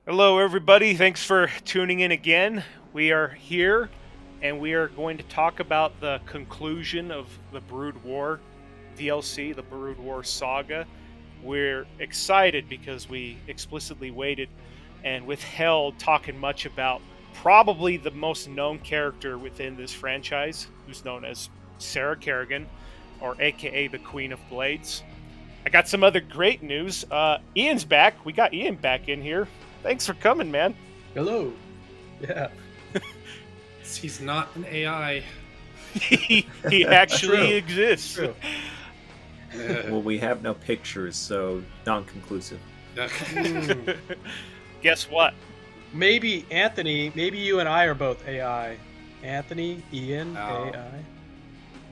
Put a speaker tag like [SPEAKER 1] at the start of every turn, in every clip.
[SPEAKER 1] Hello, everybody. Thanks for tuning in again. We are here and we are going to talk about the conclusion of the Brood War DLC, the Brood War saga. We're excited because we explicitly waited and withheld talking much about probably the most known character within this franchise, who's known as Sarah Kerrigan, or AKA the Queen of Blades. I got some other great news. Ian's back. We got Ian back in here. Thanks for coming, man.
[SPEAKER 2] Hello. Yeah.
[SPEAKER 3] He's not an AI.
[SPEAKER 1] he actually
[SPEAKER 2] True.
[SPEAKER 1] exists.
[SPEAKER 2] True.
[SPEAKER 4] Well, we have no pictures, so non-conclusive.
[SPEAKER 1] Guess what?
[SPEAKER 2] Maybe Anthony, maybe you and I are both AI. Anthony, Ian,
[SPEAKER 3] Oh.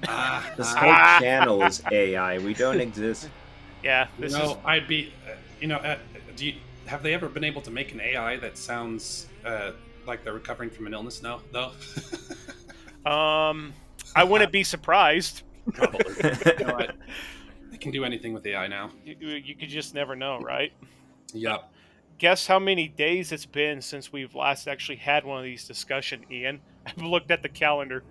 [SPEAKER 2] AI.
[SPEAKER 4] This whole channel is AI. We don't exist.
[SPEAKER 1] Yeah, this is.
[SPEAKER 3] I'd be, have they ever been able to make an AI that sounds like they're recovering from an illness now, though?
[SPEAKER 1] I wouldn't be surprised.
[SPEAKER 3] Probably. They can do anything with AI now.
[SPEAKER 1] You could just never know, right?
[SPEAKER 3] Yep.
[SPEAKER 1] Guess how many days it's been since we've last actually had one of these discussions, Ian? I've looked at the calendar.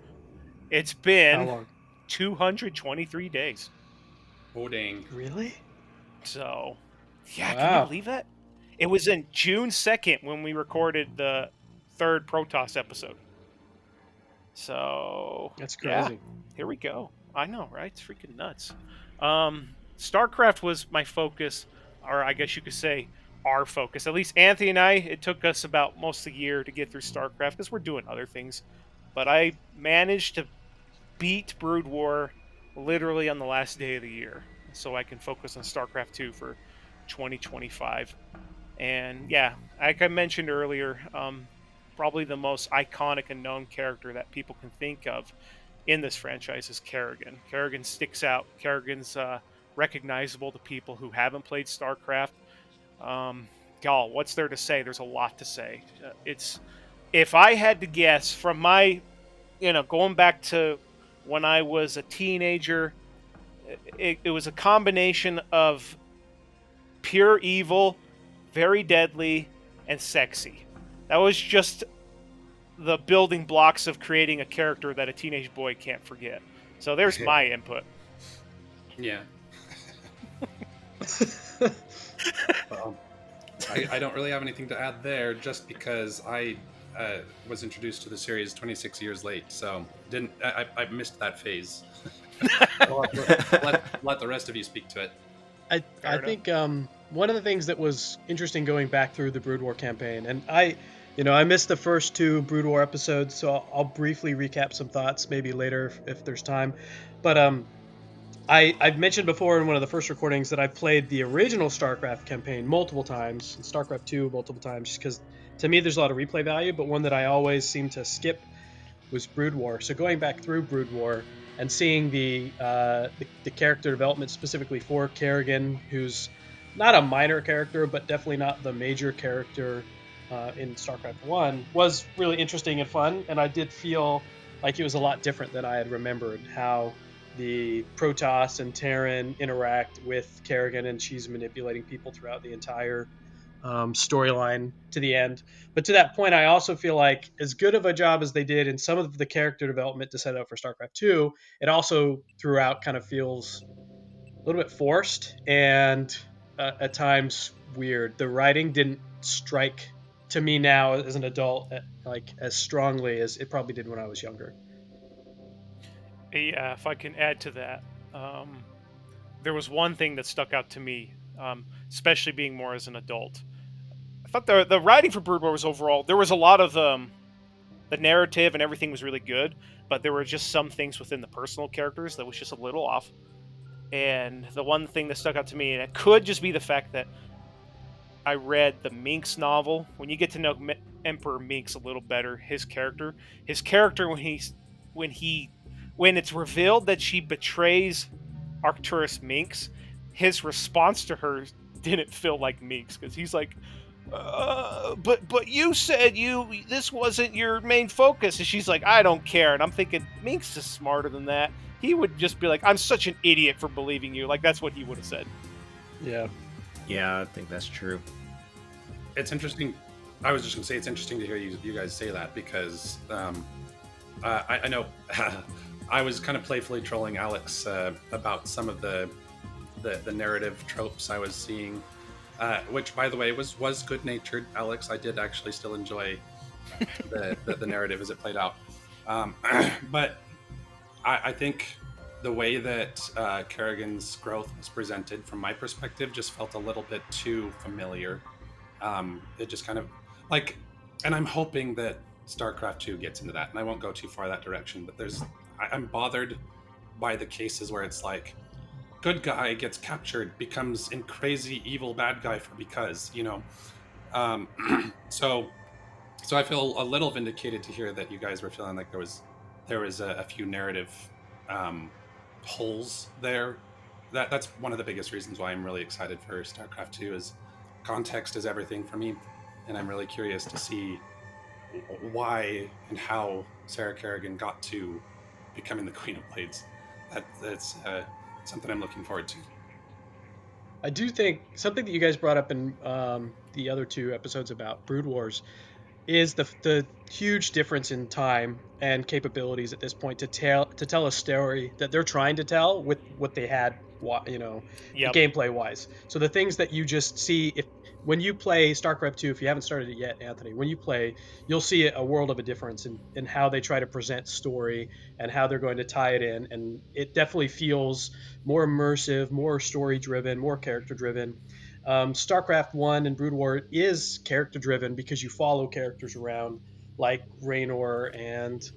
[SPEAKER 1] It's
[SPEAKER 2] How
[SPEAKER 1] been
[SPEAKER 2] long?
[SPEAKER 1] 223 days.
[SPEAKER 3] Oh, dang.
[SPEAKER 2] Really?
[SPEAKER 1] So, yeah, can
[SPEAKER 2] Wow.
[SPEAKER 1] you believe that? It was in June 2nd when we recorded the third Protoss episode. So,
[SPEAKER 2] That's
[SPEAKER 1] yeah,
[SPEAKER 2] crazy.
[SPEAKER 1] here we go. I know, right? It's freaking nuts. Starcraft was my focus, or I guess you could say our focus. At least Anthony and I, it took us about most of the year to get through Starcraft because we're doing other things. But I managed to beat Brood War literally on the last day of the year, so I can focus on Starcraft 2 for 2025. And yeah, like I mentioned earlier, probably the most iconic and known character that people can think of in this franchise is Kerrigan. Kerrigan sticks out. Kerrigan's recognizable to people who haven't played StarCraft. Y'all, what's there to say? There's a lot to say. It's if I had to guess from my, going back to when I was a teenager, it was a combination of pure evil, very deadly, and sexy. That was just the building blocks of creating a character that a teenage boy can't forget. So there's my input.
[SPEAKER 3] Yeah. Well, I don't really have anything to add there, just because I was introduced to the series 26 years late, so I missed that phase. let the rest of you speak to it.
[SPEAKER 2] I think one of the things that was interesting going back through the Brood War campaign, and I missed the first two Brood War episodes, so I'll briefly recap some thoughts maybe later if there's time. But I've mentioned before in one of the first recordings that I've played the original StarCraft campaign multiple times, and StarCraft 2 multiple times, just because to me there's a lot of replay value, but one that I always seem to skip was Brood War. So going back through Brood War and seeing the character development specifically for Kerrigan, who's not a minor character, but definitely not the major character in StarCraft 1, was really interesting and fun, and I did feel like it was a lot different than I had remembered how the Protoss and Terran interact with Kerrigan, and she's manipulating people throughout the entire storyline to the end. But to that point, I also feel like as good of a job as they did in some of the character development to set up for StarCraft 2, it also throughout kind of feels a little bit forced and at times weird. The writing didn't strike to me now as an adult like as strongly as it probably did when I was younger.
[SPEAKER 1] Yeah, if I can add to that, there was one thing that stuck out to me, especially being more as an adult. I thought the writing for Brood War was overall, there was a lot of the narrative and everything was really good, but there were just some things within the personal characters that was just a little off. And the one thing that stuck out to me, and it could just be the fact that I read the Minx novel. When you get to know Emperor Minx a little better, his character when it's revealed that she betrays Arcturus Minx, his response to her didn't feel like Minx because he's like, but you said this wasn't your main focus, and she's like, I don't care, and I'm thinking Minx is smarter than that. He would just be like, I'm such an idiot for believing you. Like that's what he would have said.
[SPEAKER 2] Yeah.
[SPEAKER 4] Yeah, I think that's true.
[SPEAKER 3] It's interesting I was just going to say it's interesting to hear you guys say that because I know I was kind of playfully trolling Alex about some of the narrative tropes I was seeing, which, by the way, was good natured. Alex, I did actually still enjoy the narrative as it played out, but I think the way that Kerrigan's growth was presented, from my perspective, just felt a little bit too familiar. It just kind of like, and I'm hoping that StarCraft 2 gets into that, and I won't go too far that direction. But I'm bothered by the cases where it's like, good guy gets captured, becomes in crazy evil bad guy for because um, so I feel a little vindicated to hear that you guys were feeling like there was a few narrative um, holes there. That's one of the biggest reasons why I'm really excited for StarCraft 2 is context is everything for me, and I'm really curious to see why and how Sarah Kerrigan got to becoming the Queen of Blades. That's something I'm looking forward to.
[SPEAKER 2] I do think something that you guys brought up in the other two episodes about Brood Wars is the huge difference in time and capabilities at this point to tell a story that they're trying to tell with what they had,
[SPEAKER 1] Yep.
[SPEAKER 2] gameplay wise. So the things that you just see if when you play StarCraft 2, if you haven't started it yet, Anthony, when you play, you'll see a world of a difference in how they try to present story and how they're going to tie it in. And it definitely feels more immersive, more story driven, more character driven. StarCraft 1 and Brood War is character driven because you follow characters around like Raynor and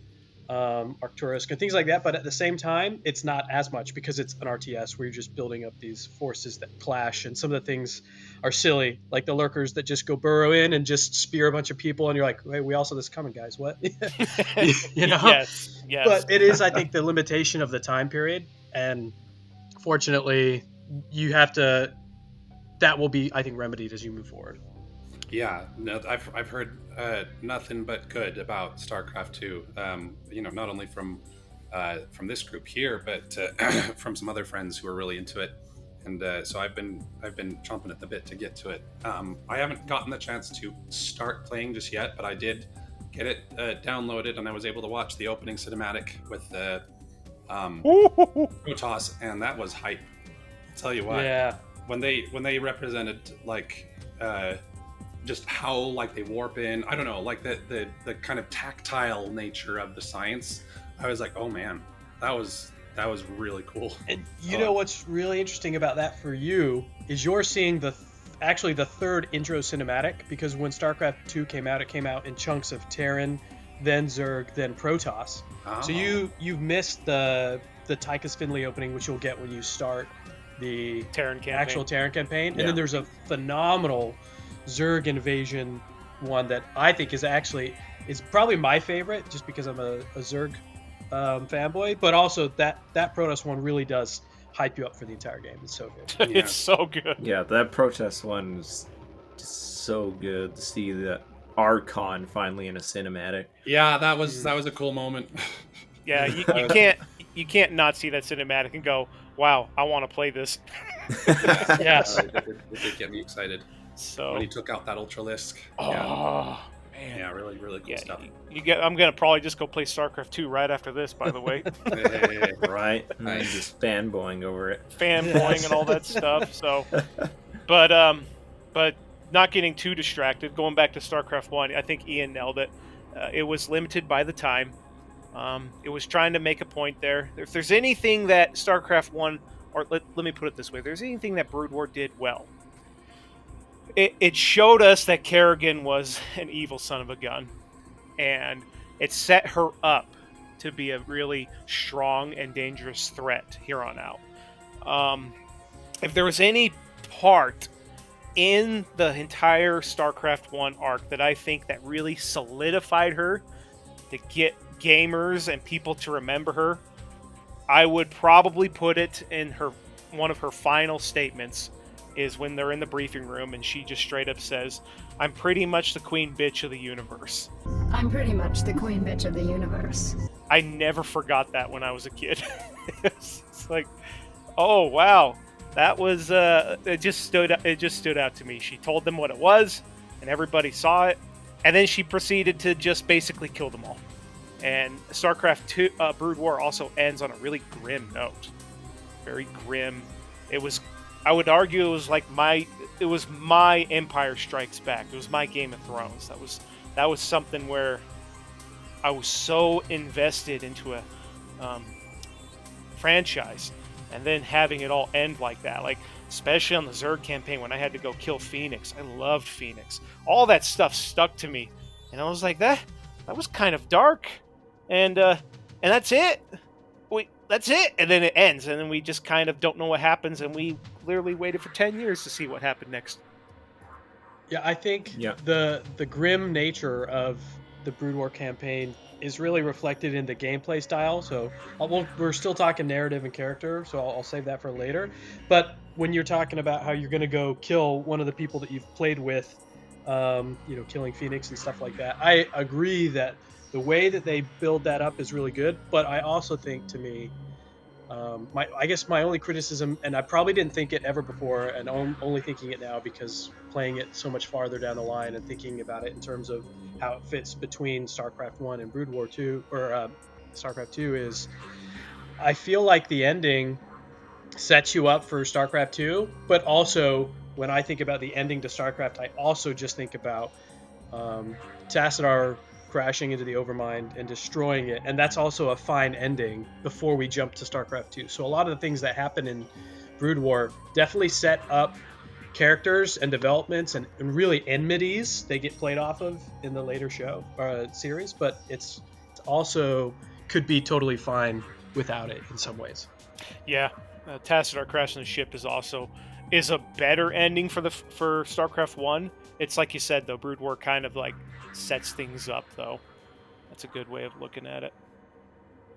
[SPEAKER 2] Arcturus and things like that. But at the same time, it's not as much because it's an RTS where you're just building up these forces that clash. And some of the things are silly, like the lurkers that just go burrow in and just spear a bunch of people. And you're like, hey, we all saw this coming, guys. What? you know?
[SPEAKER 1] Yes. Yes.
[SPEAKER 2] But it is, I think, the limitation of the time period. And fortunately, you have to, that will be, I think, remedied as you move forward.
[SPEAKER 3] Yeah, no, I've heard nothing but good about StarCraft 2. Not only from this group here, but from some other friends who are really into it, and so I've been chomping at the bit to get to it. I haven't gotten the chance to start playing just yet, but I did get it downloaded, and I was able to watch the opening cinematic with the Protoss, and that was hype. I'll tell you what,
[SPEAKER 2] Yeah.
[SPEAKER 3] when they represented like. Just how like they warp in, I don't know, like the kind of tactile nature of the science. I was like, oh man, that was really cool.
[SPEAKER 2] And you know what's really interesting about that for you is you're seeing actually the third intro cinematic, because when StarCraft 2 came out, it came out in chunks of Terran, then Zerg, then Protoss.
[SPEAKER 3] Oh.
[SPEAKER 2] So you've missed the Tychus Finley opening, which you'll get when you start the
[SPEAKER 1] Terran campaign.
[SPEAKER 2] actual Terran campaign.
[SPEAKER 4] Yeah.
[SPEAKER 2] And then there's a phenomenal Zerg invasion one that I think is probably my favorite, just because I'm a Zerg fanboy, but also that Protoss one really does hype you up for the entire game. It's so good.
[SPEAKER 1] It's so good.
[SPEAKER 4] Yeah, that protest one is just so good to see the Archon finally in a cinematic.
[SPEAKER 3] Yeah, that was a cool moment.
[SPEAKER 1] Yeah, you can't not see that cinematic and go, wow, I want to play this.
[SPEAKER 2] Yes.
[SPEAKER 3] It did get me excited.
[SPEAKER 1] So
[SPEAKER 3] When he took out that Ultralisk.
[SPEAKER 1] oh
[SPEAKER 3] Yeah.
[SPEAKER 1] man,
[SPEAKER 3] Yeah, really, really cool stuff.
[SPEAKER 1] I'm gonna probably just go play StarCraft 2 right after this. By the way,
[SPEAKER 4] Right? And
[SPEAKER 3] Nice.
[SPEAKER 4] just fanboying over it.
[SPEAKER 1] fanboying and all that stuff. So, but not getting too distracted. Going back to StarCraft 1, I think Ian nailed it. It was limited by the time. It was trying to make a point there. If there's anything that StarCraft 1, or let me put it this way, if there's anything that Brood War did well, it showed us that Kerrigan was an evil son of a gun, and it set her up to be a really strong and dangerous threat here on out. If there was any part in the entire StarCraft 1 arc that I think that really solidified her to get gamers and people to remember her, I would probably put it in one of her final statements is when they're in the briefing room and she just straight up says, I'm pretty much the queen bitch of the universe.
[SPEAKER 5] I'm pretty much the queen bitch of the universe.
[SPEAKER 1] I never forgot that when I was a kid. It's like, oh wow, that was it just stood out to me. She told them what it was, and everybody saw it. and then she proceeded to just basically kill them all. And StarCraft 2 Brood War also ends on a really grim note. Very grim. It was, I would argue, it was my Empire Strikes Back. It was my Game of Thrones. That was something where I was so invested into a franchise, and then having it all end like that, like especially on the Zerg campaign when I had to go kill Phoenix. I loved Phoenix. All that stuff stuck to me, and I was like, that was kind of dark, and that's it. That's it, and then it ends, and then we just kind of don't know what happens, and we literally waited for 10 years to see what happened next.
[SPEAKER 2] Yeah, I think
[SPEAKER 4] Yeah.
[SPEAKER 2] the grim nature of the Brood War campaign is really reflected in the gameplay style. So we're still talking narrative and character, so I'll save that for later. But when you're talking about how you're going to go kill one of the people that you've played with, killing Phoenix and stuff like that, I agree that the way that they build that up is really good. But I also think, to me, I guess my only criticism, and I probably didn't think it ever before, and only thinking it now because playing it so much farther down the line and thinking about it in terms of how it fits between StarCraft 1 and Brood War 2, or StarCraft 2, is I feel like the ending sets you up for StarCraft 2, but also when I think about the ending to StarCraft, I also just think about Tassadar crashing into the Overmind and destroying it, and that's also a fine ending before we jump to StarCraft 2. So a lot of the things that happen in Brood War definitely set up characters and developments and really enmities they get played off of in the later series, but it's also could be totally fine without it in some ways.
[SPEAKER 1] Yeah, Tassadar crashing the ship is a better ending for StarCraft 1. It's like you said, though, Brood War kind of like sets things up, though. That's a good way of looking at it.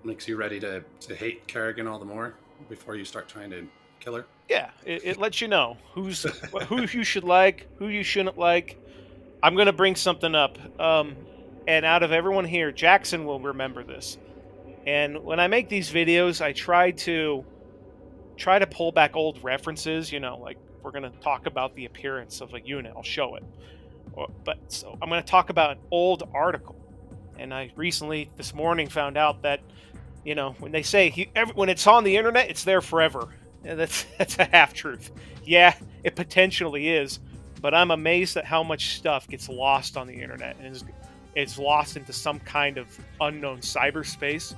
[SPEAKER 3] Makes you ready to hate Kerrigan all the more before you start trying to kill her.
[SPEAKER 1] Yeah, it lets you know who you should like, who you shouldn't like. I'm gonna bring something up, and out of everyone here, Jackson will remember this. And when I make these videos, I try to pull back old references. Like we're gonna talk about the appearance of a unit, I'll show it. So I'm gonna talk about an old article, and I recently this morning found out that when they say when it's on the internet, it's there forever. Yeah, that's a half truth. Yeah, it potentially is, but I'm amazed at how much stuff gets lost on the internet and is lost into some kind of unknown cyberspace.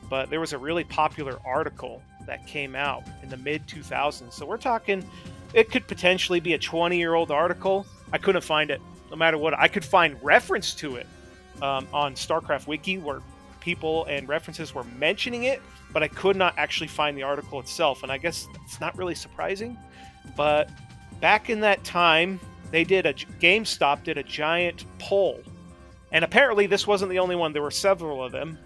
[SPEAKER 1] But there was a really popular article that came out in the mid 2000s. So we're talking, it could potentially be a 20-year-old article. I couldn't find it, no matter what. I could find reference to it on StarCraft Wiki where people and references were mentioning it, but I could not actually find the article itself. And I guess it's not really surprising. But back in that time, GameStop did a giant poll. And apparently this wasn't the only one. There were several of them.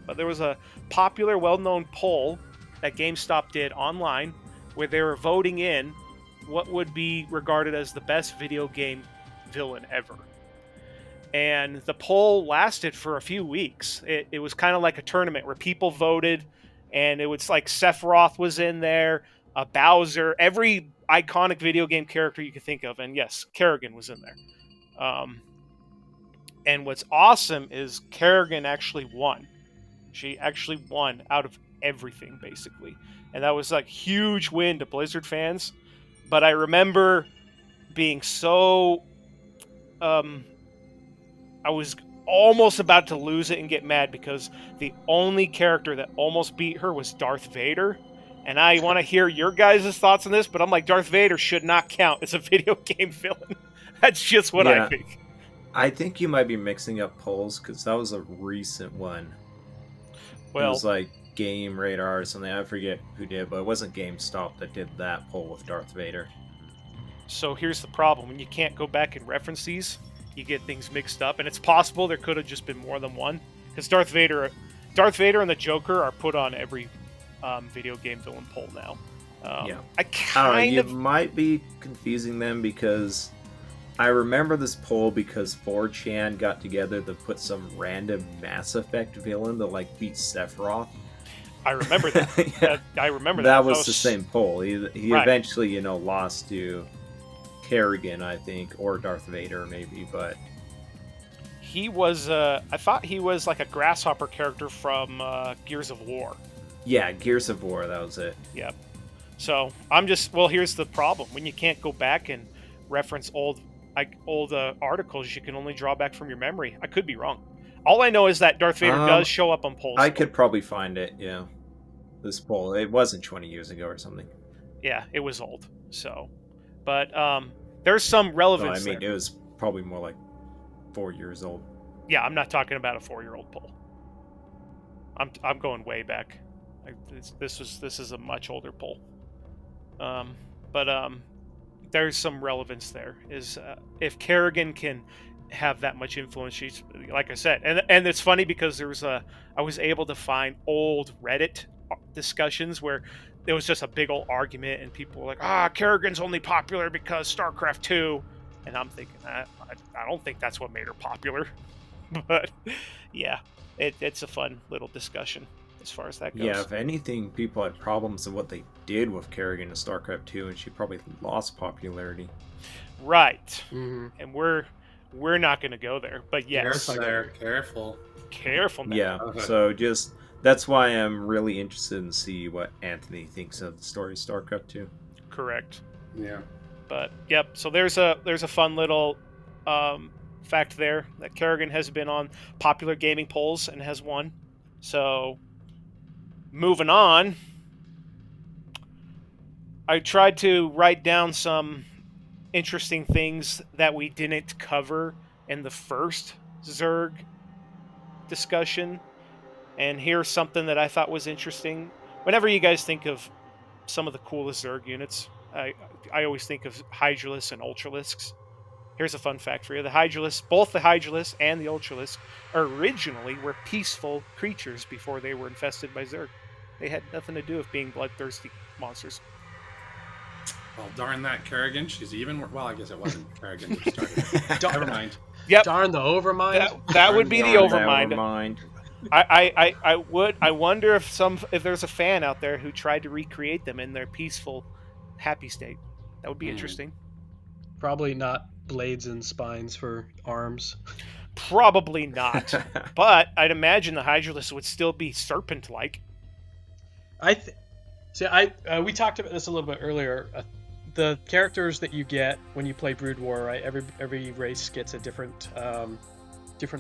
[SPEAKER 1] But there was a popular, well-known poll that GameStop did online where they were voting in what would be regarded as the best video game villain ever. And the poll lasted for a few weeks. It was kind of like a tournament where people voted, and it was like Sephiroth was in there, Bowser, every iconic video game character you could think of, and yes, Kerrigan was in there. And what's awesome is Kerrigan actually won. She actually won out of everything, basically. And that was like huge win to Blizzard fans. But I remember being so... I was almost about to lose it and get mad because the only character that almost beat her was Darth Vader. And I want to hear your guys' thoughts on this, but I'm like, Darth Vader should not count as a video game villain. That's just what I think.
[SPEAKER 4] I think you might be mixing up polls because that was a recent one.
[SPEAKER 1] Well,
[SPEAKER 4] it was like Game Radar or something. I forget who did, but it wasn't GameStop that did that poll with Darth Vader.
[SPEAKER 1] So here's the problem. When you can't go back and reference these, you get things mixed up. And it's possible there could have just been more than one. Because Darth Vader and the Joker are put on every video game villain poll now.
[SPEAKER 4] You might be confusing them because I remember this poll because 4chan got together to put some random Mass Effect villain to like beat Sephiroth.
[SPEAKER 1] I remember that.
[SPEAKER 4] Yeah.
[SPEAKER 1] I remember that.
[SPEAKER 4] That was the same poll. He
[SPEAKER 1] right.
[SPEAKER 4] Eventually, lost to Kerrigan, I think, or Darth Vader maybe, but
[SPEAKER 1] He was, I thought he was like a grasshopper character from Gears of War.
[SPEAKER 4] Yeah, Gears of War, that was it.
[SPEAKER 1] Yep. So I'm just, well, here's the problem. When you can't go back and reference old articles, you can only draw back from your memory. I could be wrong. All I know is that Darth Vader does show up on polls.
[SPEAKER 4] I could probably find it, yeah. This poll, it wasn't 20 years ago or something.
[SPEAKER 1] Yeah, it was old. So, but there's some relevance.
[SPEAKER 4] No, I mean, it was probably more like 4 years old.
[SPEAKER 1] Yeah, I'm not talking about a 4-year-old poll. I'm going way back. This is a much older poll. But there's some relevance there. Is if Kerrigan can have that much influence, she's, like I said, and it's funny because I was able to find old Reddit discussions where there was just a big old argument and people were like, Kerrigan's only popular because StarCraft 2, and I'm thinking, I don't think that's what made her popular. But yeah, it's a fun little discussion as far as that goes.
[SPEAKER 4] Yeah, if anything, people had problems with what they did with Kerrigan in StarCraft 2, and she probably lost popularity.
[SPEAKER 1] Mm-hmm. And we're not going to go there, but yes. Careful now.
[SPEAKER 4] Yeah, so just, that's why I'm really interested in see what Anthony thinks of the story of StarCraft 2.
[SPEAKER 1] Correct.
[SPEAKER 3] Yeah.
[SPEAKER 1] But yep, so there's a fun little fact there that Kerrigan has been on popular gaming polls and has won. So moving on, I tried to write down some interesting things that we didn't cover in the first Zerg discussion, and here's something that I thought was interesting. Whenever you guys think of some of the coolest Zerg units, I always think of Hydralisks and Ultralisks. Here's a fun fact for you. Both the Hydralisks and the Ultralisks originally were peaceful creatures before they were infested by Zerg. They had nothing to do with being bloodthirsty monsters.
[SPEAKER 3] Well, darn that Kerrigan. She's even... Well, I guess it wasn't Kerrigan who started. Never mind.
[SPEAKER 1] Yep.
[SPEAKER 2] Darn the Overmind.
[SPEAKER 1] That would be the Overmind. I wonder if there's a fan out there who tried to recreate them in their peaceful, happy state. That would be interesting.
[SPEAKER 2] Probably not blades and spines for arms.
[SPEAKER 1] Probably not. But I'd imagine the Hydralisk would still be serpent-like.
[SPEAKER 2] We talked about this a little bit earlier. The characters that you get when you play Brood War, right? Every race gets a different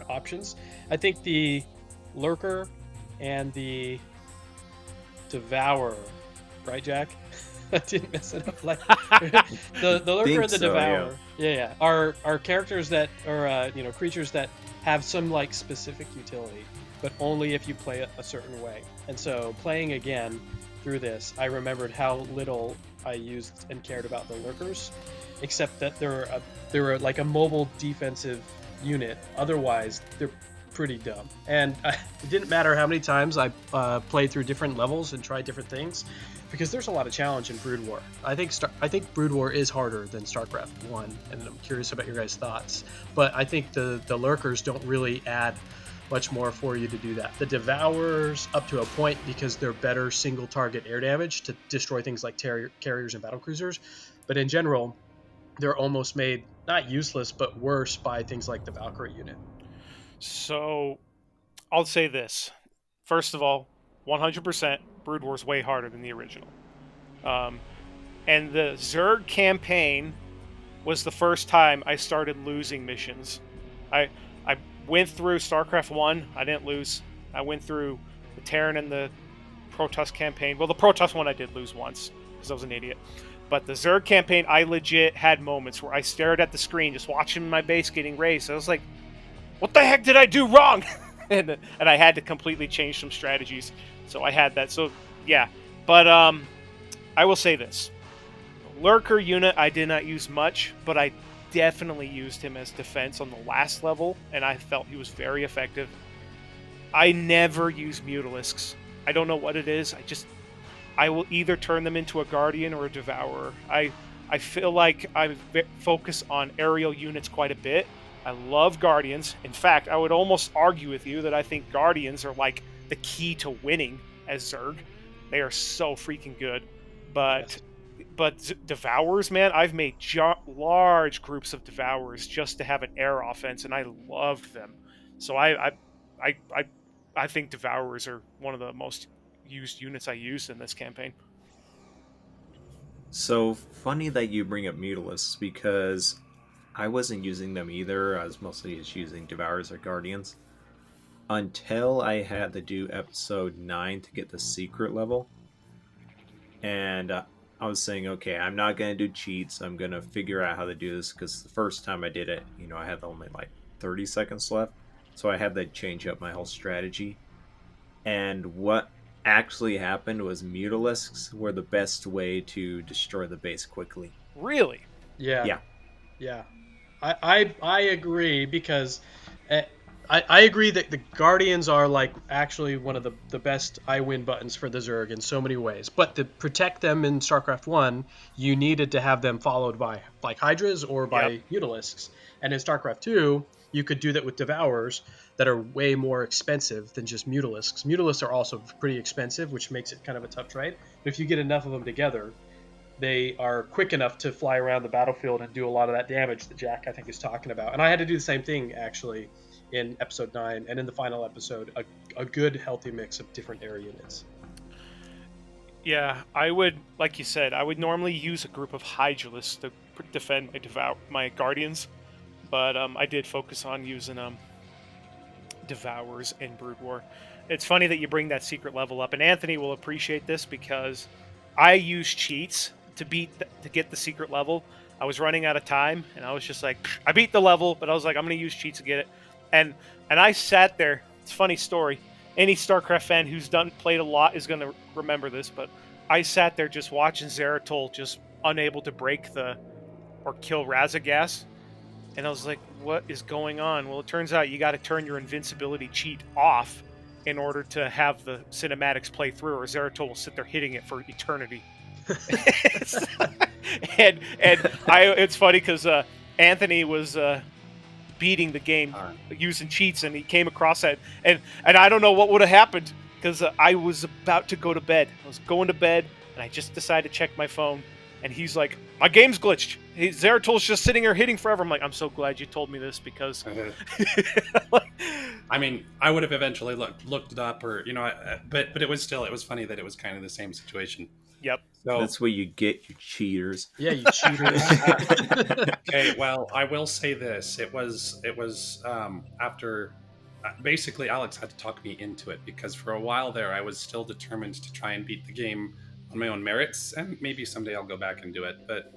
[SPEAKER 2] options. I think the Lurker and the Devourer, right, Jack? I didn't mess it up. Like the Lurker and the Devourer, yeah, are characters that are creatures that have some like specific utility, but only if you play it a certain way. And so playing again through this, I remembered how little I used and cared about the Lurkers, except that they're like a mobile defensive unit. Otherwise, they're pretty dumb. And it didn't matter how many times I played through different levels and tried different things, because there's a lot of challenge in Brood War. I think Brood War is harder than StarCraft 1, and I'm curious about your guys' thoughts. But I think the Lurkers don't really add much more for you to do that. The Devourers, up to a point, because they're better single target air damage to destroy things like carriers and battlecruisers. But in general, they're almost made not useless, but worse by things like the Valkyrie unit.
[SPEAKER 1] So I'll say this. First of all, 100%, Brood War's way harder than the original. And the Zerg campaign was the first time I started losing missions. I went through StarCraft 1, I didn't lose. I went through the Terran and the Protoss campaign. Well, the Protoss one I did lose once, because I was an idiot. But the Zerg campaign, I legit had moments where I stared at the screen, just watching my base getting raised. I was like, what the heck did I do wrong? and I had to completely change some strategies. So I had that. So, yeah. But I will say this. Lurker unit I did not use much, but I definitely used him as defense on the last level, and I felt he was very effective. I never use Mutalisks. I don't know what it is. I will either turn them into a Guardian or a Devourer. I feel like I focus on aerial units quite a bit. I love Guardians. In fact, I would almost argue with you that I think Guardians are like the key to winning as Zerg. They are so freaking good. But but devours, man, I've made large groups of devours just to have an air offense, and I loved them. So I I I think devourers are one of the most used units I used in this campaign.
[SPEAKER 4] So funny that you bring up Mutalisks because I wasn't using them either. I was mostly just using Devourers or Guardians until I had to do episode 9 to get the secret level. And I was saying, okay, I'm not going to do cheats. I'm going to figure out how to do this because the first time I did it, I had only like 30 seconds left. So I had to change up my whole strategy. And what actually happened was Mutalisks were the best way to destroy the base quickly.
[SPEAKER 1] Really?
[SPEAKER 2] Yeah,
[SPEAKER 4] Yeah.
[SPEAKER 2] yeah. I agree because uh, I agree that the Guardians are like actually one of the best I win buttons for the Zerg in so many ways. But to protect them in StarCraft 1, you needed to have them followed by like Hydras or
[SPEAKER 1] Yep.
[SPEAKER 2] by Mutalisks. And in StarCraft 2, you could do that with Devourers that are way more expensive than just Mutalisks. Mutalisks are also pretty expensive, which makes it kind of a tough trade. But if you get enough of them together, they are quick enough to fly around the battlefield and do a lot of that damage that Jack, I think, is talking about. And I had to do the same thing, actually, in episode 9 and in the final episode, a good, healthy mix of different air units.
[SPEAKER 1] Yeah, I would, like you said, I would normally use a group of Hydralisks to defend my Guardians, but I did focus on using Devours in Brood War. It's funny that you bring that secret level up, and Anthony will appreciate this because I use cheats to get the secret level. I was running out of time, and I was just like, I beat the level, but I was like, I'm going to use cheats to get it, and I sat there. It's a funny story. Any StarCraft fan who's played a lot is going to remember this, but I sat there just watching Zeratol just unable to break or kill Razagast. And I was like, what is going on? Well, it turns out you got to turn your invincibility cheat off in order to have the cinematics play through, or Zeratol will sit there hitting it for eternity. and it's funny because Anthony was beating the game using cheats, and he came across that, and I don't know what would have happened because I was about to go to bed. I was going to bed, and I just decided to check my phone, and he's like, my game's glitched. Zeratol's just sitting here hitting forever. I'm like, I'm so glad you told me this because
[SPEAKER 3] I mean, I would have eventually looked it up, or but it was funny that it was kind of the same situation.
[SPEAKER 1] Yep.
[SPEAKER 3] So
[SPEAKER 4] that's what you get, you cheaters.
[SPEAKER 2] Yeah, you cheaters.
[SPEAKER 3] Okay, well, I will say this: it was after basically Alex had to talk me into it because for a while there I was still determined to try and beat the game on my own merits, and maybe someday I'll go back and do it. But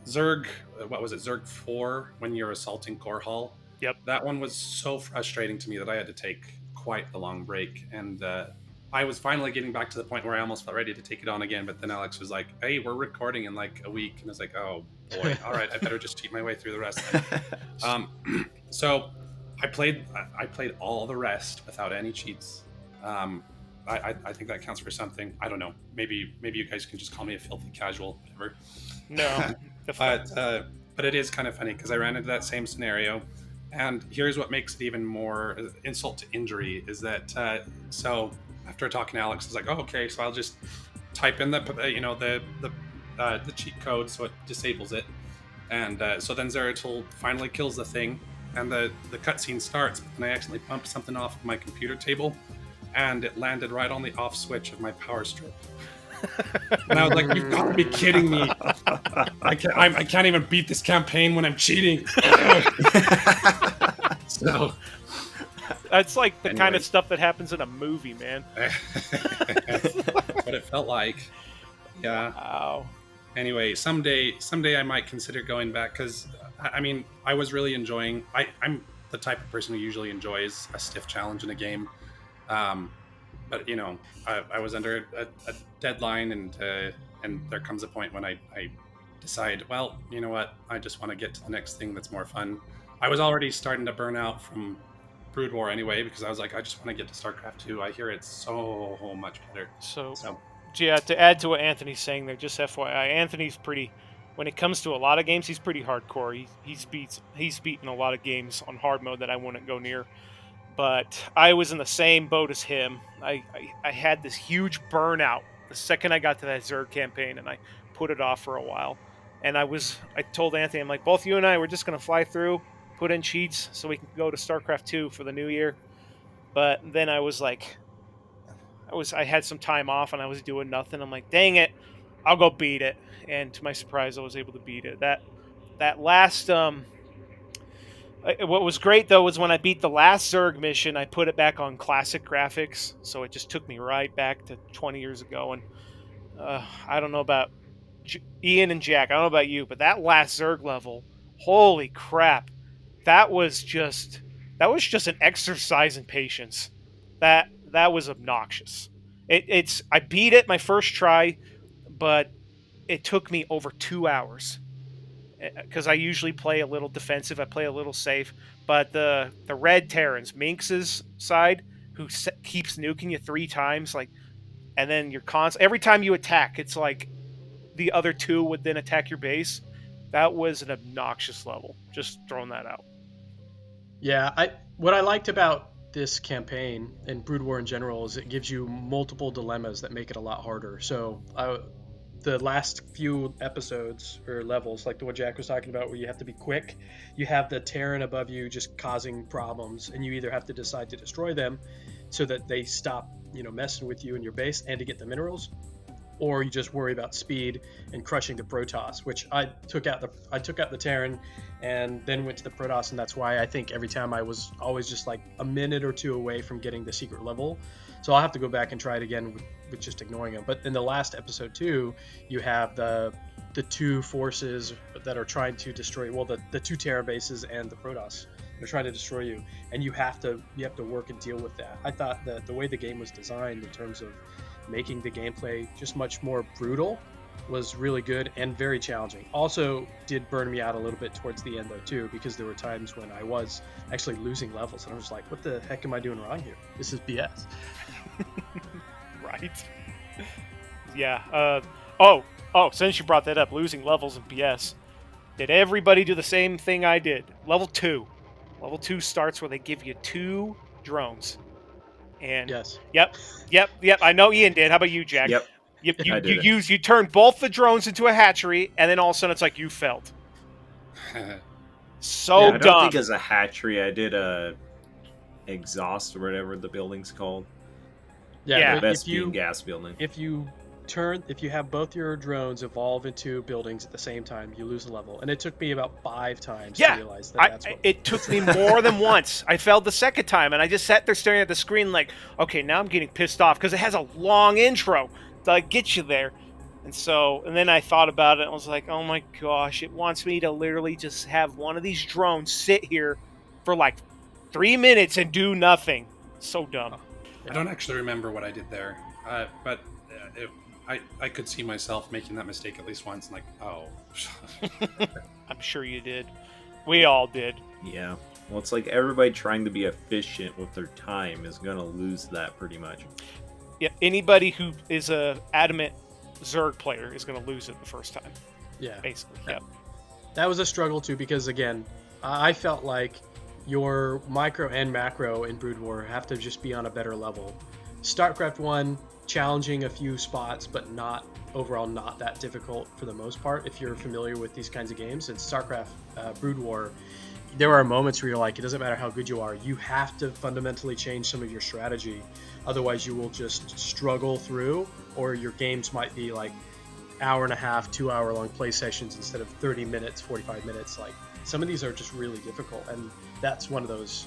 [SPEAKER 3] Zerg, what was it, Zerg 4, when you're assaulting Core Hall?
[SPEAKER 1] Yep.
[SPEAKER 3] That one was so frustrating to me that I had to take quite a long break, and I was finally getting back to the point where I almost felt ready to take it on again, but then Alex was like, hey, we're recording in like a week, and I was like, oh boy, all right, I better just cheat my way through the rest. So I played all the rest without any cheats. I think that counts for something. I don't know. Maybe you guys can just call me a filthy casual, whatever.
[SPEAKER 1] No.
[SPEAKER 3] But it is kind of funny because I ran into that same scenario, and here's what makes it even more insult to injury is that so after talking to Alex, I was like, oh, okay, so I'll just type in the cheat code so it disables it, and so then Zeratol finally kills the thing, and the cutscene starts, but then I accidentally bumped something off of my computer table, and it landed right on the off switch of my power strip. And I was like, you've got to be kidding me. I can't even beat this campaign when I'm cheating. So
[SPEAKER 1] that's like the kind of stuff that happens in a movie, man.
[SPEAKER 3] What it felt like. Yeah.
[SPEAKER 1] Wow.
[SPEAKER 3] Anyway, someday I might consider going back because I mean I was really enjoying. I'm the type of person who usually enjoys a stiff challenge in a game. But I was under a deadline, and there comes a point when I decide, well, you know what, I just want to get to the next thing that's more fun. I was already starting to burn out from Brood War anyway because I was like, I just want to get to StarCraft 2. I hear it's so much better.
[SPEAKER 1] So yeah, to add to what Anthony's saying there, just FYI, Anthony's pretty. When it comes to a lot of games, he's pretty hardcore. He's beaten a lot of games on hard mode that I wouldn't go near. But I was in the same boat as him. I had this huge burnout the second I got to that Zerg campaign, and I put it off for a while. And I told Anthony, I'm like, both you and I, we're just gonna fly through, put in cheats so we can go to StarCraft 2 for the new year. But then I was like, I had some time off and I was doing nothing. I'm like, dang it, I'll go beat it. And to my surprise, I was able to beat it. That last what was great though was when I beat the last Zerg mission, I put it back on classic graphics, so it just took me right back to 20 years ago. And I don't know about Ian and Jack. I don't know about you, but that last Zerg level, holy crap, that was just an exercise in patience. That was obnoxious. It's I beat it my first try, but it took me over 2 hours because I usually play a little defensive. I play a little safe, but the red Terrans, Minx's side, who keeps nuking you 3 times, like, and then you're every time you attack, it's like the other two would then attack your base. That was an obnoxious level. Just throwing that out.
[SPEAKER 2] Yeah, I what I liked about this campaign and Brood War in general is it gives you multiple dilemmas that make it a lot harder. So the last few episodes or levels, like the what Jack was talking about, where you have to be quick, you have the Terran above you just causing problems, and you either have to decide to destroy them so that they stop, messing with you and your base, and to get the minerals, or you just worry about speed and crushing the Protoss, which I took out the Terran and then went to the Protoss, and that's why I think every time I was always just like a minute or two away from getting the secret level. So I'll have to go back and try it again with just ignoring them. But in the last episode too, you have the two forces that are trying to destroy, well, the two Terra bases and the Protoss. They're trying to destroy you, and you have to work and deal with that. I thought that the way the game was designed in terms of making the gameplay just much more brutal was really good and very challenging. Also did burn me out a little bit towards the end though too, because there were times when I was actually losing levels and I was like, what the heck am I doing wrong here? This is BS.
[SPEAKER 1] Right. Yeah. Oh, since you brought that up, losing levels and BS. Did everybody do the same thing I did? Level 2. Level 2 starts where they give you 2 drones. And
[SPEAKER 2] yes.
[SPEAKER 1] Yep. I know Ian did. How about you, Jack?
[SPEAKER 4] Yep.
[SPEAKER 1] You turn both the drones into a hatchery, and then all of a sudden it's like you felt. So
[SPEAKER 4] I
[SPEAKER 1] dumb.
[SPEAKER 4] don't think as a hatchery. I did a exhaust or whatever the building's called.
[SPEAKER 2] Yeah.
[SPEAKER 4] The best being gas building.
[SPEAKER 2] If you have both your drones evolve into buildings at the same time, you lose a level. And it took me about 5 times to realize that's what...
[SPEAKER 1] It took me more than once. I failed the second time, and I just sat there staring at the screen like, okay, now I'm getting pissed off because it has a long intro to get you there. And then I thought about it and was like, oh my gosh, it wants me to literally just have one of these drones sit here for like 3 minutes and do nothing. So dumb.
[SPEAKER 3] I don't actually remember what I did there, but I could see myself making that mistake at least once, and like, oh.
[SPEAKER 1] I'm sure you did. We all did.
[SPEAKER 4] Yeah. Well, it's like everybody trying to be efficient with their time is going to lose that pretty much.
[SPEAKER 1] Yeah, anybody who is a adamant Zerg player is going to lose it the first time.
[SPEAKER 2] Yeah.
[SPEAKER 1] Basically, yeah.
[SPEAKER 2] That was a struggle too, because again, I felt like your micro and macro in Brood War have to just be on a better level. Starcraft 1, challenging a few spots, but not overall not that difficult for the most part if you're familiar with these kinds of games. And Starcraft Brood War, there are moments where you're like, it doesn't matter how good you are, you have to fundamentally change some of your strategy. Otherwise you will just struggle through, or your games might be like hour and a half, 2 hour long play sessions instead of 30 minutes, 45 minutes. Like, some of these are just really difficult, and that's one of those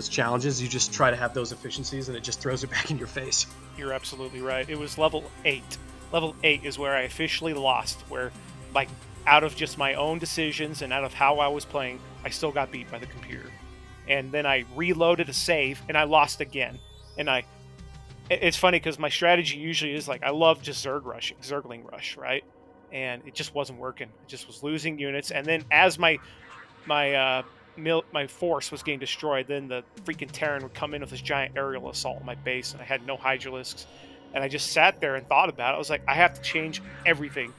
[SPEAKER 2] challenges. You just try to have those efficiencies and it just throws it back in your face.
[SPEAKER 1] You're absolutely right. It was level 8. Level 8 is where I officially lost, where, like, out of just my own decisions and out of how I was playing, I still got beat by the computer. And then I reloaded a save and I lost again. And it's funny because my strategy usually is like, I love just Zergling rush, right? And it just wasn't working. It just was losing units. And then as my force was getting destroyed, then the freaking Terran would come in with this giant aerial assault on my base, and I had no hydralisks. And I just sat there and thought about it. I was like, I have to change everything.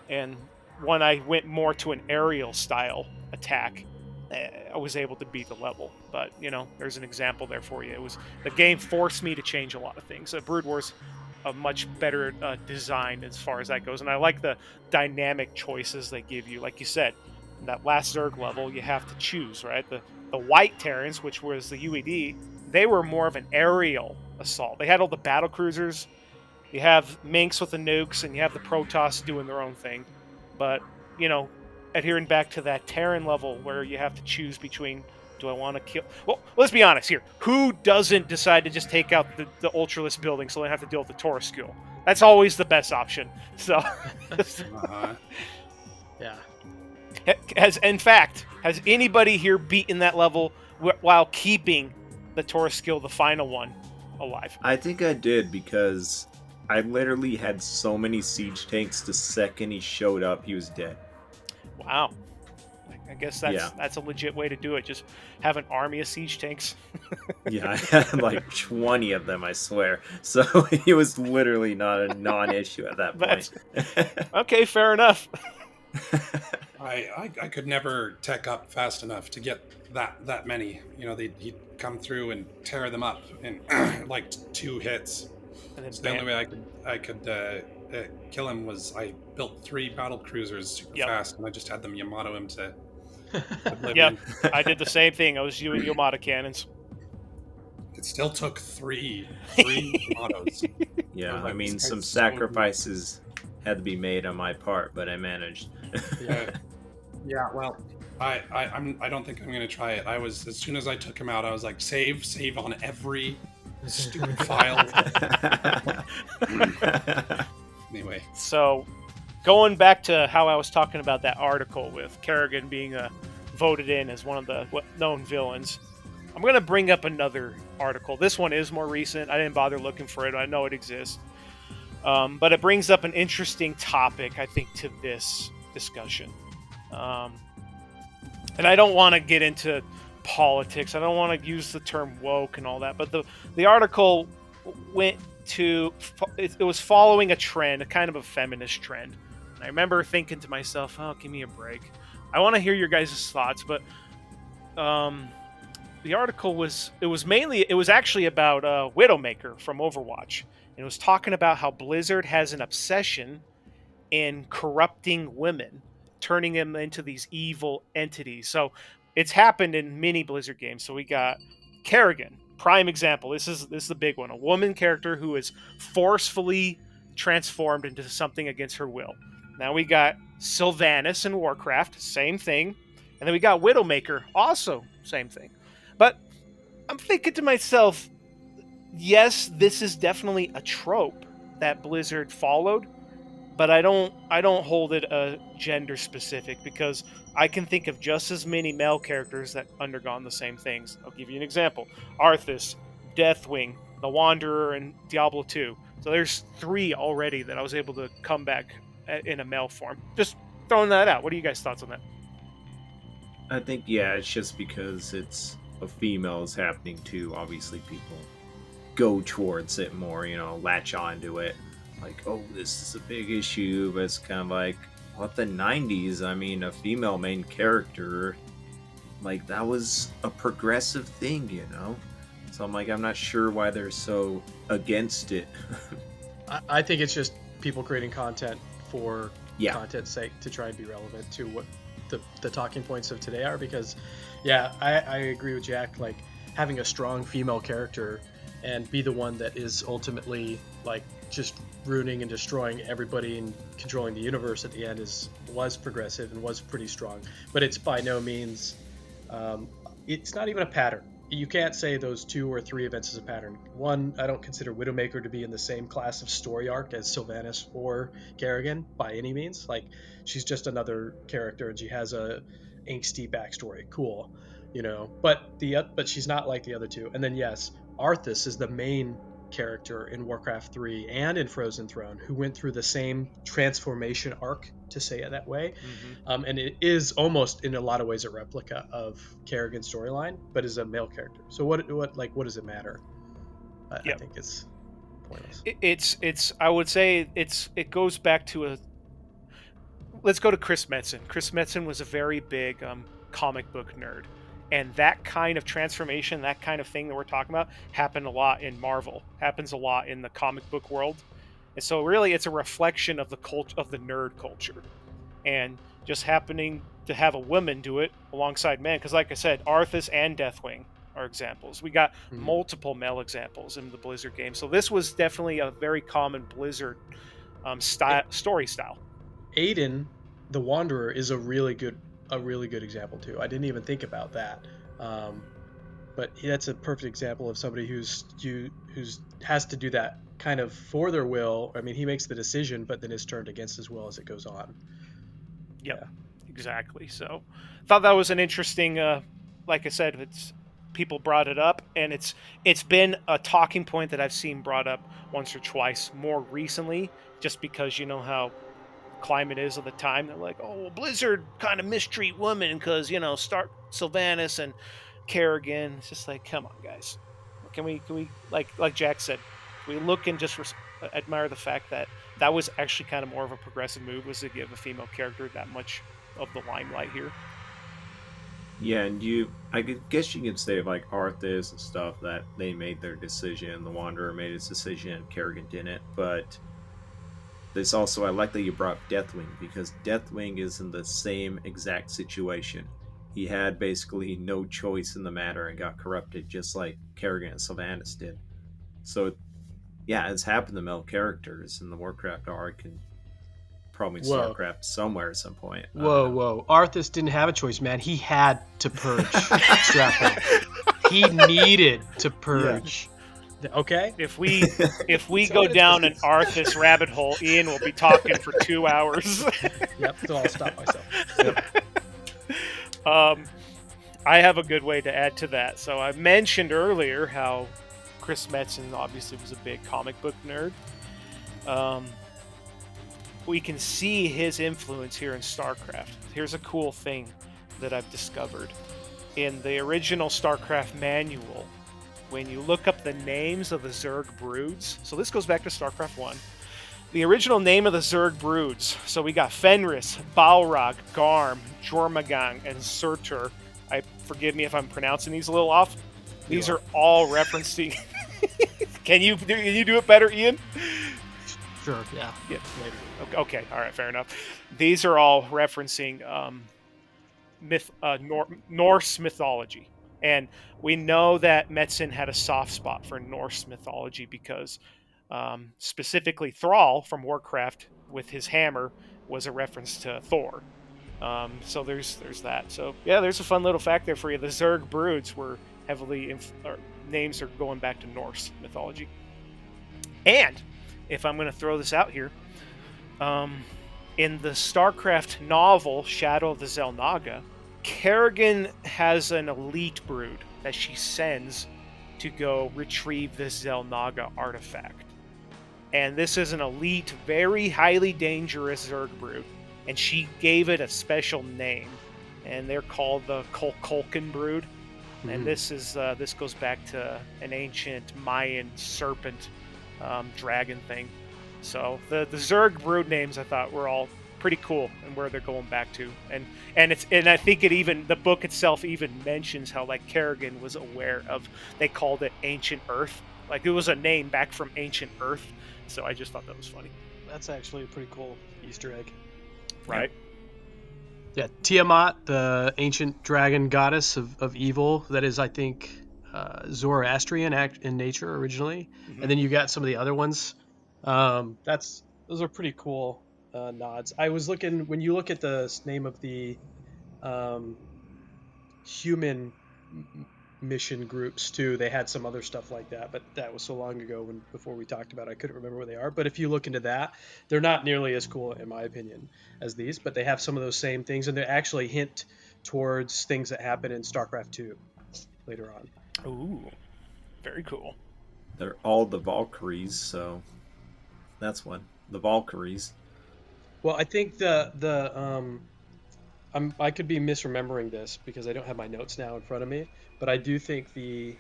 [SPEAKER 1] And when I went more to an aerial style attack, I was able to beat the level. But, there's an example there for you. The game forced me to change a lot of things. Brood Wars a much better design as far as that goes. And I like the dynamic choices they give you. Like you said, in that last Zerg level, you have to choose, right? The white Terrans, which was the UED, they were more of an aerial assault. They had all the battle cruisers. You have Minx with the nukes, and you have the Protoss doing their own thing. But, you know, adhering back to that Terran level where you have to choose between, do I want to kill? Well, let's be honest here. Who doesn't decide to just take out the Ultralisk building so they have to deal with the Taurus School? That's always the best option. So,
[SPEAKER 3] Uh-huh.
[SPEAKER 2] Yeah.
[SPEAKER 1] has anybody here beaten that level while keeping the Taurus Skill, the final one, alive?
[SPEAKER 4] I think I did, because I literally had so many siege tanks the second he showed up, he was dead.
[SPEAKER 1] Wow. I guess that's a legit way to do it. Just have an army of siege tanks.
[SPEAKER 4] Yeah, I had like 20 of them, I swear. So it was literally not a non-issue at that point.
[SPEAKER 1] Okay, fair enough.
[SPEAKER 3] I could never tech up fast enough to get that many. You know, he'd come through and tear them up in like 2 hits.
[SPEAKER 1] And then
[SPEAKER 3] so the only way I could kill him was I built 3 battle cruisers super fast, and I just had them Yamato him to oblivion.
[SPEAKER 1] Yep, I did the same thing. I was using Yamato cannons.
[SPEAKER 3] It still took 3 Yamatos.
[SPEAKER 4] Yeah, I mean, some sacrifices had to be made on my part, but I managed.
[SPEAKER 3] Yeah. Well, I don't think I'm gonna try it. As soon as I took him out, I was like, save on every stupid file. Anyway,
[SPEAKER 1] so going back to how I was talking about that article with Kerrigan being voted in as one of the known villains, I'm going to bring up another article. This one is more recent. I didn't bother looking for it. I know it exists. But it brings up an interesting topic, I think, to this discussion. And I don't want to get into politics. I don't want to use the term woke and all that. But the article went to... It was following a trend, a kind of a feminist trend. And I remember thinking to myself, oh, give me a break. I want to hear your guys' thoughts, but... the article was actually about Widowmaker from Overwatch, and it was talking about how Blizzard has an obsession in corrupting women, turning them into these evil entities. So it's happened in many Blizzard games. So we got Kerrigan, prime example. This is the big one, a woman character who is forcefully transformed into something against her will. Now we got Sylvanas in Warcraft, same thing, and then we got Widowmaker, also same thing. But I'm thinking to myself, yes, this is definitely a trope that Blizzard followed, but I don't hold it gender specific, because I can think of just as many male characters that undergone the same things. I'll give you an example: Arthas, Deathwing, the Wanderer, and Diablo 2. So there's 3 already that I was able to come back in a male form. Just throwing that out. What are you guys' thoughts on that?
[SPEAKER 4] I think, yeah, it's just because it's a female is happening too. Obviously, people go towards it more, latch onto it. Like, oh, this is a big issue, but it's kind of like, what, the 90s? I mean, a female main character, like, that was a progressive thing, So I'm like, I'm not sure why they're so against it.
[SPEAKER 2] I think it's just people creating content for content's sake to try and be relevant to what the talking points of today are, because I agree with Jack. Like, having a strong female character and be the one that is ultimately like just ruining and destroying everybody and controlling the universe at the end was progressive and was pretty strong, but it's by no means it's not even a pattern. You can't say those 2 or 3 events as a pattern. One, I don't consider Widowmaker to be in the same class of story arc as Sylvanas or Kerrigan by any means. Like, she's just another character and she has a angsty backstory. Cool, but she's not like the other 2. And then yes, Arthas is the main character in Warcraft 3 and in Frozen Throne who went through the same transformation arc, to say it that way. Mm-hmm. And it is almost in a lot of ways a replica of Kerrigan's storyline, but is a male character. So what does it matter? I think it's pointless.
[SPEAKER 1] It's I would say it goes back to let's go to Chris Metzen. Chris Metzen was a very big comic book nerd, And that kind of transformation, that kind of thing that we're talking about, happened a lot in Marvel, happens a lot in the comic book world. And so really it's a reflection of the of the nerd culture. And just happening to have a woman do it alongside men, because like I said, Arthas and Deathwing are examples. We got multiple male examples in the Blizzard game. So this was definitely a very common Blizzard story style.
[SPEAKER 2] Aiden, the Wanderer, is a really good example too. I didn't even think about that, but that's a perfect example of somebody who's has to do that kind of for their will. I mean, he makes the decision, but then is turned against his will as it goes on.
[SPEAKER 1] Yep,
[SPEAKER 2] Yeah.
[SPEAKER 1] exactly. So, thought that was an interesting. Like I said, it's people brought it up, and it's been a talking point that I've seen brought up once or twice more recently, just because you know how climate is of the time. They're like, oh, well, Blizzard kind of mistreat women because start Sylvanas and Kerrigan. It's just like, come on, guys, can we like Jack said, we look and just admire the fact that that was actually kind of more of a progressive move, was to give a female character that much of the limelight here.
[SPEAKER 4] Yeah, and I guess you could say like Arthas and stuff that they made their decision. The Wanderer made his decision. Kerrigan didn't, but this also, I like that you brought up Deathwing, because Deathwing is in the same exact situation. He had basically no choice in the matter and got corrupted, just like Kerrigan and Sylvanas did. So, yeah, it's happened to male characters in the Warcraft arc and probably
[SPEAKER 2] Whoa.
[SPEAKER 4] Starcraft somewhere at some point.
[SPEAKER 2] Whoa. Arthas didn't have a choice, man. He had to purge Stratford. He needed to purge. Yeah. Okay.
[SPEAKER 1] If we go down an Arthas rabbit hole, Ian will be talking for 2 hours.
[SPEAKER 2] Yep. So I'll stop myself. Yep.
[SPEAKER 1] I have a good way to add to that. So I mentioned earlier how Chris Metzen obviously was a big comic book nerd. We can see his influence here in StarCraft. Here's a cool thing that I've discovered. In the original StarCraft manual, when you look up the names of the Zerg broods, so this goes back to StarCraft 1, the original name of the Zerg broods, so we got Fenris, Balrog, Garm, Jormungand, and Surtur. Forgive me if I'm pronouncing these a little off. These are all referencing... Can you do it better, Ian?
[SPEAKER 2] Sure, yeah.
[SPEAKER 1] Later. Okay, all right, fair enough. These are all referencing Norse mythology. And we know that Metzen had a soft spot for Norse mythology because specifically Thrall from Warcraft with his hammer was a reference to Thor. So there's that. So yeah, there's a fun little fact there for you. The Zerg broods were heavily names are going back to Norse mythology. And if I'm going to throw this out here, in the StarCraft novel Shadow of the Xel'Naga, Kerrigan has an elite brood that she sends to go retrieve this Xel'Naga artifact. And this is an elite, very highly dangerous Zerg brood, and she gave it a special name, and they're called the Kulkin brood. Mm-hmm. And this goes back to an ancient Mayan serpent dragon thing. So the Zerg brood names I thought were all pretty cool and where they're going back to, and I think the book itself even mentions how like Kerrigan was aware of, they called it Ancient Earth, like it was a name back from Ancient Earth. So I just thought that was funny.
[SPEAKER 2] That's actually a pretty cool Easter egg,
[SPEAKER 1] right?
[SPEAKER 2] Yeah, Tiamat, the ancient dragon goddess of evil, that is, I think, Zoroastrian in nature originally, and then you got some of the other ones. Those are pretty cool nods. I was looking, when you look at the name of the human mission groups too, they had some other stuff like that, but that was so long ago before we talked about it, I couldn't remember where they are. But if you look into that, they're not nearly as cool in my opinion as these, but they have some of those same things, and they actually hint towards things that happen in StarCraft 2 later on.
[SPEAKER 1] Ooh, very cool.
[SPEAKER 4] They're all the Valkyries, so that's one. The Valkyries.
[SPEAKER 2] Well, I think I could be misremembering this because I don't have my notes now in front of me, but I do think the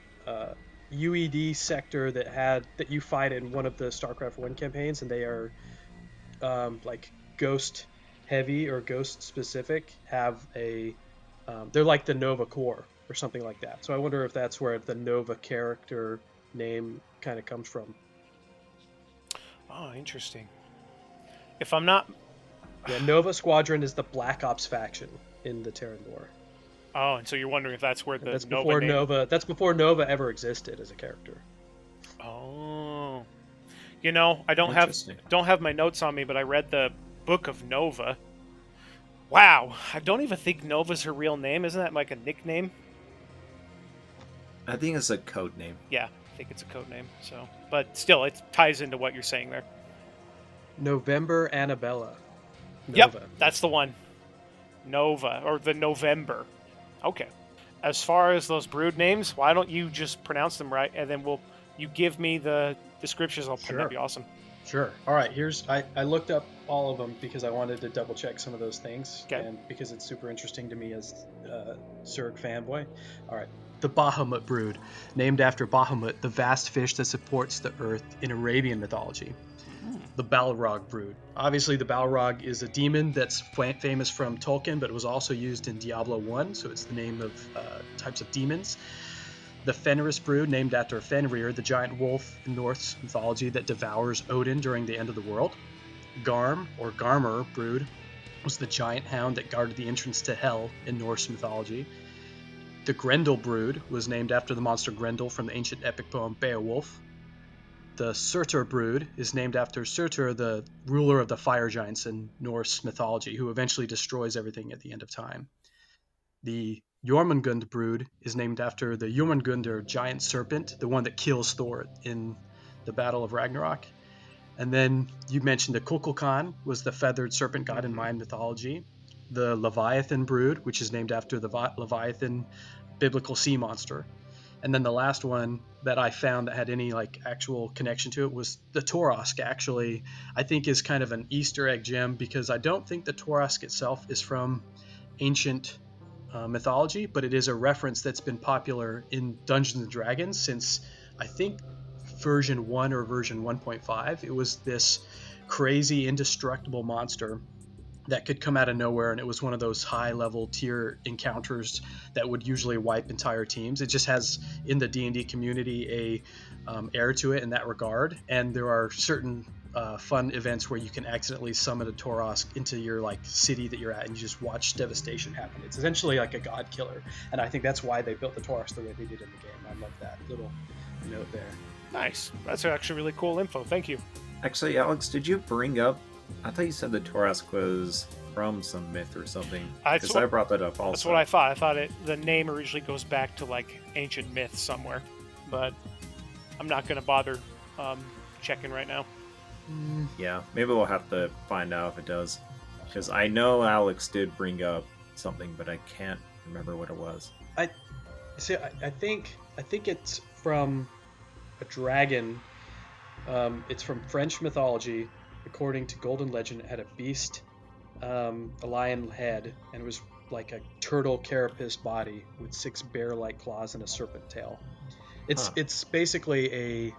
[SPEAKER 2] UED sector that you fight in one of the StarCraft 1 campaigns, and they are like ghost heavy or ghost specific, have they're like the Nova Corps or something like that. So I wonder if that's where the Nova character name kind of comes from.
[SPEAKER 1] Oh, interesting. If I'm not...
[SPEAKER 2] Yeah, Nova Squadron is the Black Ops faction in the Terran Lore.
[SPEAKER 1] Oh, and so you're wondering if that's where
[SPEAKER 2] And
[SPEAKER 1] the
[SPEAKER 2] that's
[SPEAKER 1] Nova
[SPEAKER 2] before
[SPEAKER 1] name...
[SPEAKER 2] Nova. That's before Nova ever existed as a character.
[SPEAKER 1] Oh. You know, I don't have my notes on me, but I read the Book of Nova. Wow, I don't even think Nova's her real name. Isn't that like a nickname?
[SPEAKER 4] I think it's a code name.
[SPEAKER 1] Yeah, I think it's a code name. So, but still, it ties into what you're saying there.
[SPEAKER 2] November Annabella.
[SPEAKER 1] Nova. Yep, that's the one. Nova, or the November. Okay. As far as those brood names, why don't you just pronounce them right, and then you give me the descriptions. That'd be awesome.
[SPEAKER 2] Sure. All right. I looked up all of them because I wanted to double check some of those things, and because it's super interesting to me as Zerg fanboy. All right. The Bahamut brood, named after Bahamut, the vast fish that supports the earth in Arabian mythology. The Balrog brood. Obviously, the Balrog is a demon that's famous from Tolkien, but it was also used in Diablo 1, so it's the name of types of demons. The Fenris brood, named after Fenrir, the giant wolf in Norse mythology that devours Odin during the end of the world. Garm, or Garmr brood, was the giant hound that guarded the entrance to Hell in Norse mythology. The Grendel brood was named after the monster Grendel from the ancient epic poem Beowulf. The Surtur brood is named after Surtur, the ruler of the fire giants in Norse mythology, who eventually destroys everything at the end of time. The Jormungand brood is named after the Jormungandr giant serpent, the one that kills Thor in the Battle of Ragnarok. And then you mentioned the Kukulkan was the feathered serpent god in Mayan mythology. The Leviathan brood, which is named after the Leviathan biblical sea monster. And then the last one that I found that had any like actual connection to it was the Torosk. Actually, I think is kind of an Easter egg gem because I don't think the Torosk itself is from ancient mythology, but it is a reference that's been popular in Dungeons and Dragons since I think version 1 or version 1.5. It was this crazy indestructible monster that could come out of nowhere, and it was one of those high level tier encounters that would usually wipe entire teams. It just has in the D&D community a air to it in that regard, and there are certain fun events where you can accidentally summon a Torosk into your like city that you're at, and you just watch devastation happen. It's essentially like a god killer, and I think that's why they built the Torosk the way they did in the game. I love that little note there.
[SPEAKER 1] Nice. That's actually really cool info. Thank you.
[SPEAKER 4] Actually, Alex, did you bring up? I thought you said the Torosk was from some myth or something. Because I brought that up also.
[SPEAKER 1] That's what I thought. I thought the name originally goes back to like ancient myth somewhere, but I'm not going to bother checking right now.
[SPEAKER 4] Yeah, maybe we'll have to find out if it does. Because I know Alex did bring up something, but I can't remember what it was.
[SPEAKER 2] I think it's from a dragon. It's from French mythology. According to Golden Legend, it had a beast, a lion head, and it was like a turtle carapace body with 6 bear-like claws and a serpent tail. It's basically a...
[SPEAKER 1] It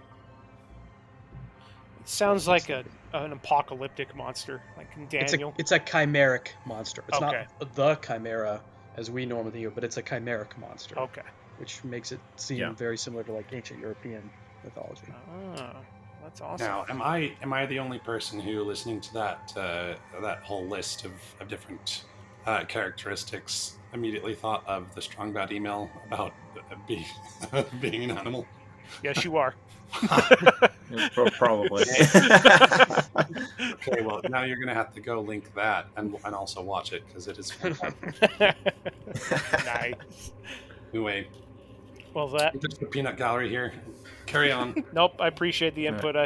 [SPEAKER 1] sounds like an apocalyptic monster, like in Daniel.
[SPEAKER 2] It's a chimeric monster. It's not the chimera as we normally think of, but it's a chimeric monster.
[SPEAKER 1] Okay.
[SPEAKER 2] Which makes it seem very similar to like ancient European mythology.
[SPEAKER 1] Oh. That's awesome.
[SPEAKER 3] Now, am I the only person who, listening to that whole list of different characteristics, immediately thought of the Strong Bad email about being an animal?
[SPEAKER 1] Yes, you are.
[SPEAKER 4] Probably.
[SPEAKER 3] Okay, well, now you're going to have to go link that and also watch it because it is fun.
[SPEAKER 1] Nice.
[SPEAKER 3] Anyway.
[SPEAKER 1] Well, that...
[SPEAKER 3] Just the peanut gallery here. Carry on.
[SPEAKER 1] Nope, I appreciate the input.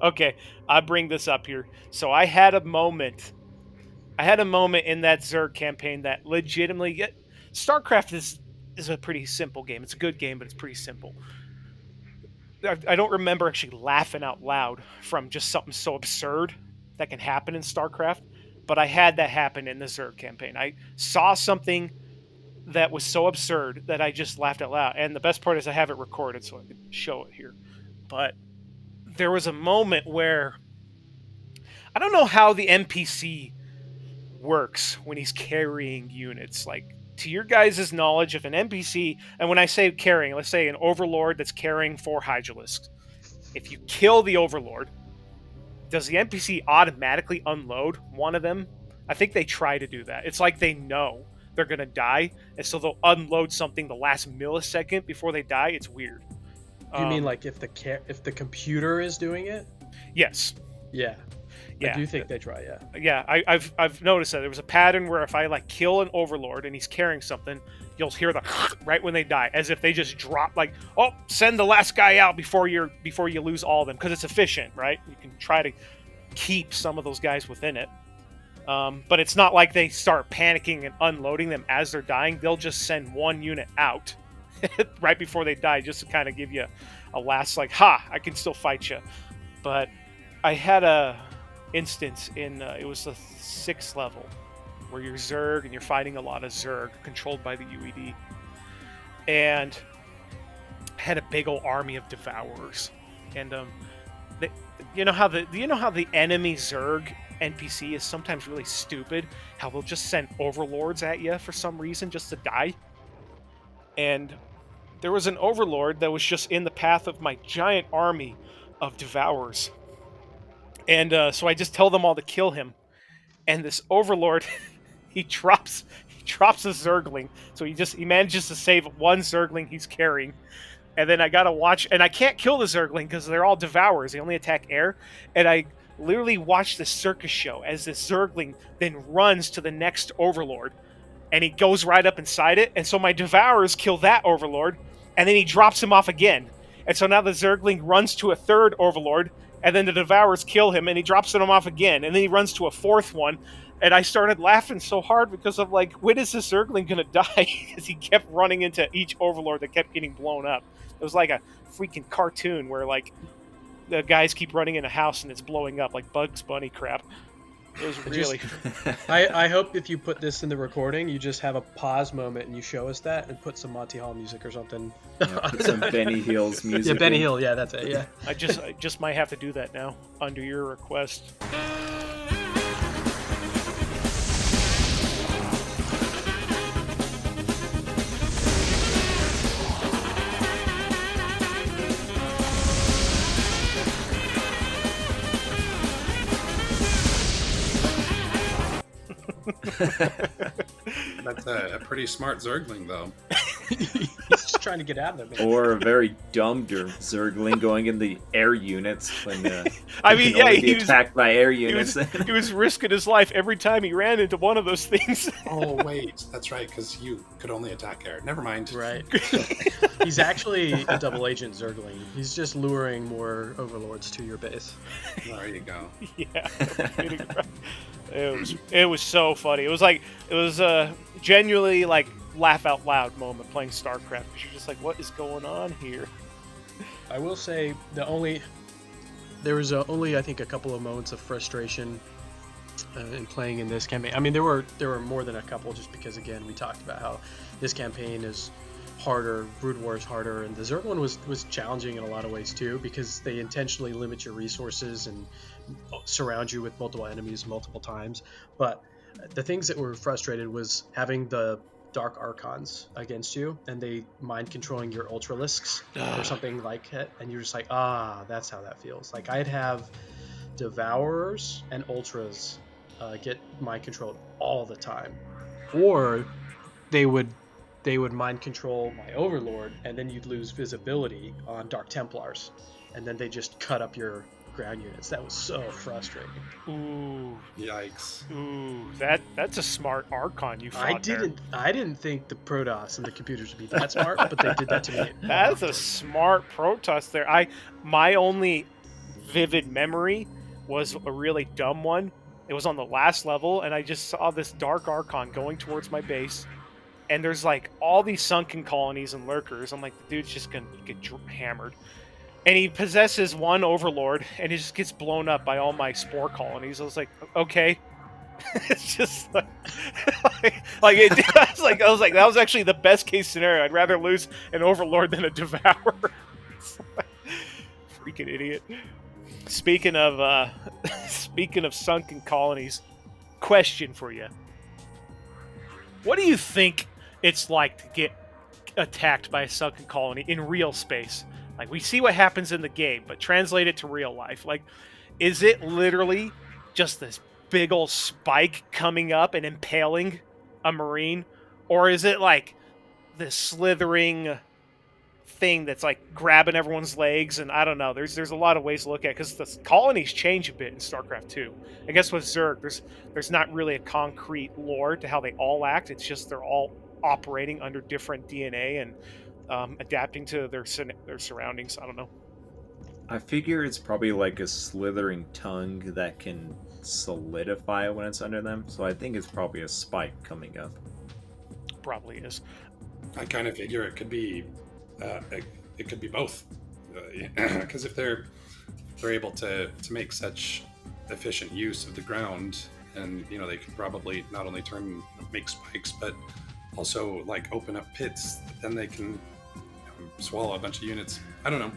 [SPEAKER 1] Okay, I'll bring this up here. So I had a moment in that Zerg campaign that legitimately... StarCraft is a pretty simple game. It's a good game, but it's pretty simple. I don't remember actually laughing out loud from just something so absurd that can happen in StarCraft, but I had that happen in the Zerg campaign. I saw something that was so absurd that I just laughed out loud. And the best part is I have it recorded so I can show it here. But there was a moment where I don't know how the NPC works when he's carrying units, like to your guys' knowledge, if an NPC, and when I say carrying, let's say an overlord that's carrying 4 hydralisks, if you kill the overlord, does the NPC automatically unload one of them? I think they try to do that. It's like they know they're gonna die, and so they'll unload something the last millisecond before they die. It's weird.
[SPEAKER 2] You mean like if the computer is doing it?
[SPEAKER 1] Yes.
[SPEAKER 2] Yeah.
[SPEAKER 1] Yeah.
[SPEAKER 2] I do think they try. Yeah.
[SPEAKER 1] Yeah. I've noticed that there was a pattern where if I like kill an overlord and he's carrying something, you'll hear the right when they die, as if they just drop like, oh, send the last guy out before you lose all of them, because it's efficient, right? You can try to keep some of those guys within it. But it's not like they start panicking and unloading them as they're dying. They'll just send one unit out right before they die, just to kind of give you a last like, ha, I can still fight you. But I had a instance in it was the 6th level where you're Zerg and you're fighting a lot of Zerg controlled by the UED, and had a big old army of Devourers, and you know how the enemy Zerg NPC is sometimes really stupid, how they'll just send overlords at you for some reason just to die. And there was an overlord that was just in the path of my giant army of Devourers, and so I just tell them all to kill him, and this overlord he drops a Zergling, so he manages to save one Zergling he's carrying. And then I gotta watch, and I can't kill the Zergling because they're all Devourers. They only attack air. And I literally watch this circus show as this Zergling then runs to the next Overlord, and he goes right up inside it. And so my Devourers kill that Overlord, and then he drops him off again. And so now the Zergling runs to a third Overlord, and then the Devourers kill him, and he drops him off again. And then he runs to a 4th one. And I started laughing so hard because of like, when is this Zergling gonna die? Because he kept running into each Overlord that kept getting blown up. It was like a freaking cartoon where like the guys keep running in a house and it's blowing up like Bugs Bunny crap. It was really.
[SPEAKER 2] I hope if you put this in the recording, you just have a pause moment and you show us that and put some Monty Hall music or something.
[SPEAKER 4] Yeah, put some Benny Hill's music.
[SPEAKER 2] Yeah, Benny Hill. Yeah, that's it. Yeah.
[SPEAKER 1] I just might have to do that now under your request.
[SPEAKER 3] That's a pretty smart Zergling, though.
[SPEAKER 2] He's just trying to get out of there.
[SPEAKER 4] Or a very dumb Zergling going in the air units when
[SPEAKER 1] I mean, yeah,
[SPEAKER 4] he was attacked by air units.
[SPEAKER 1] He was risking his life every time he ran into one of those things.
[SPEAKER 3] Oh wait, that's right, because you could only attack air. Never mind.
[SPEAKER 2] Right. He's actually a double agent Zergling. He's just luring more overlords to your base.
[SPEAKER 3] There you go.
[SPEAKER 1] Yeah. It was so funny. It was genuinely like laugh out loud moment playing Starcraft, because you're just like, what is going on here?
[SPEAKER 2] I will say there was only I think a couple of moments of frustration in playing in this campaign. I mean, there were more than a couple, just because again we talked about how this campaign is harder, Brood War is harder, and the Zerg one was challenging in a lot of ways too, because they intentionally limit your resources and surround you with multiple enemies multiple times. But the things that were frustrated was having the Dark Archons against you, and they mind controlling your Ultralisks or something like it, and you're just like, that's how that feels. Like I'd have Devourers and Ultras get mind controlled all the time, or they would mind control my Overlord, and then you'd lose visibility on Dark Templars, and then they just cut up your ground units. That was so frustrating.
[SPEAKER 1] Ooh,
[SPEAKER 3] yikes!
[SPEAKER 1] Ooh, that's a smart Archon you fought
[SPEAKER 2] I didn't think the Protoss and the computers would be that smart, but they did that to me.
[SPEAKER 1] That's a smart Protoss there. My only vivid memory was a really dumb one. It was on the last level, and I just saw this Dark Archon going towards my base, and there's like all these sunken colonies and lurkers. I'm like, the dude's just gonna get hammered. And he possesses one Overlord, and he just gets blown up by all my spore colonies. I was like, okay. It's just like, I was like, that was actually the best case scenario. I'd rather lose an Overlord than a Devourer. Freaking idiot. Speaking of sunken colonies, question for you: what do you think it's like to get attacked by a sunken colony in real space. Like, we see what happens in the game, but translate it to real life. Like, is it literally just this big old spike coming up and impaling a marine, or is it like this slithering thing that's like grabbing everyone's legs? And I don't know. There's a lot of ways to look at it, because the colonies change a bit in StarCraft 2. I guess with Zerg, there's not really a concrete lore to how they all act. It's just they're all operating under different DNA and adapting to their surroundings. I don't know.
[SPEAKER 4] I figure it's probably like a slithering tongue that can solidify when it's under them. So I think it's probably a spike coming up.
[SPEAKER 1] Probably is.
[SPEAKER 3] I kind of figure it could be both, because if they're able to make such efficient use of the ground, and they could probably not only make spikes, but also like open up pits, then they can swallow a bunch of units. I don't know.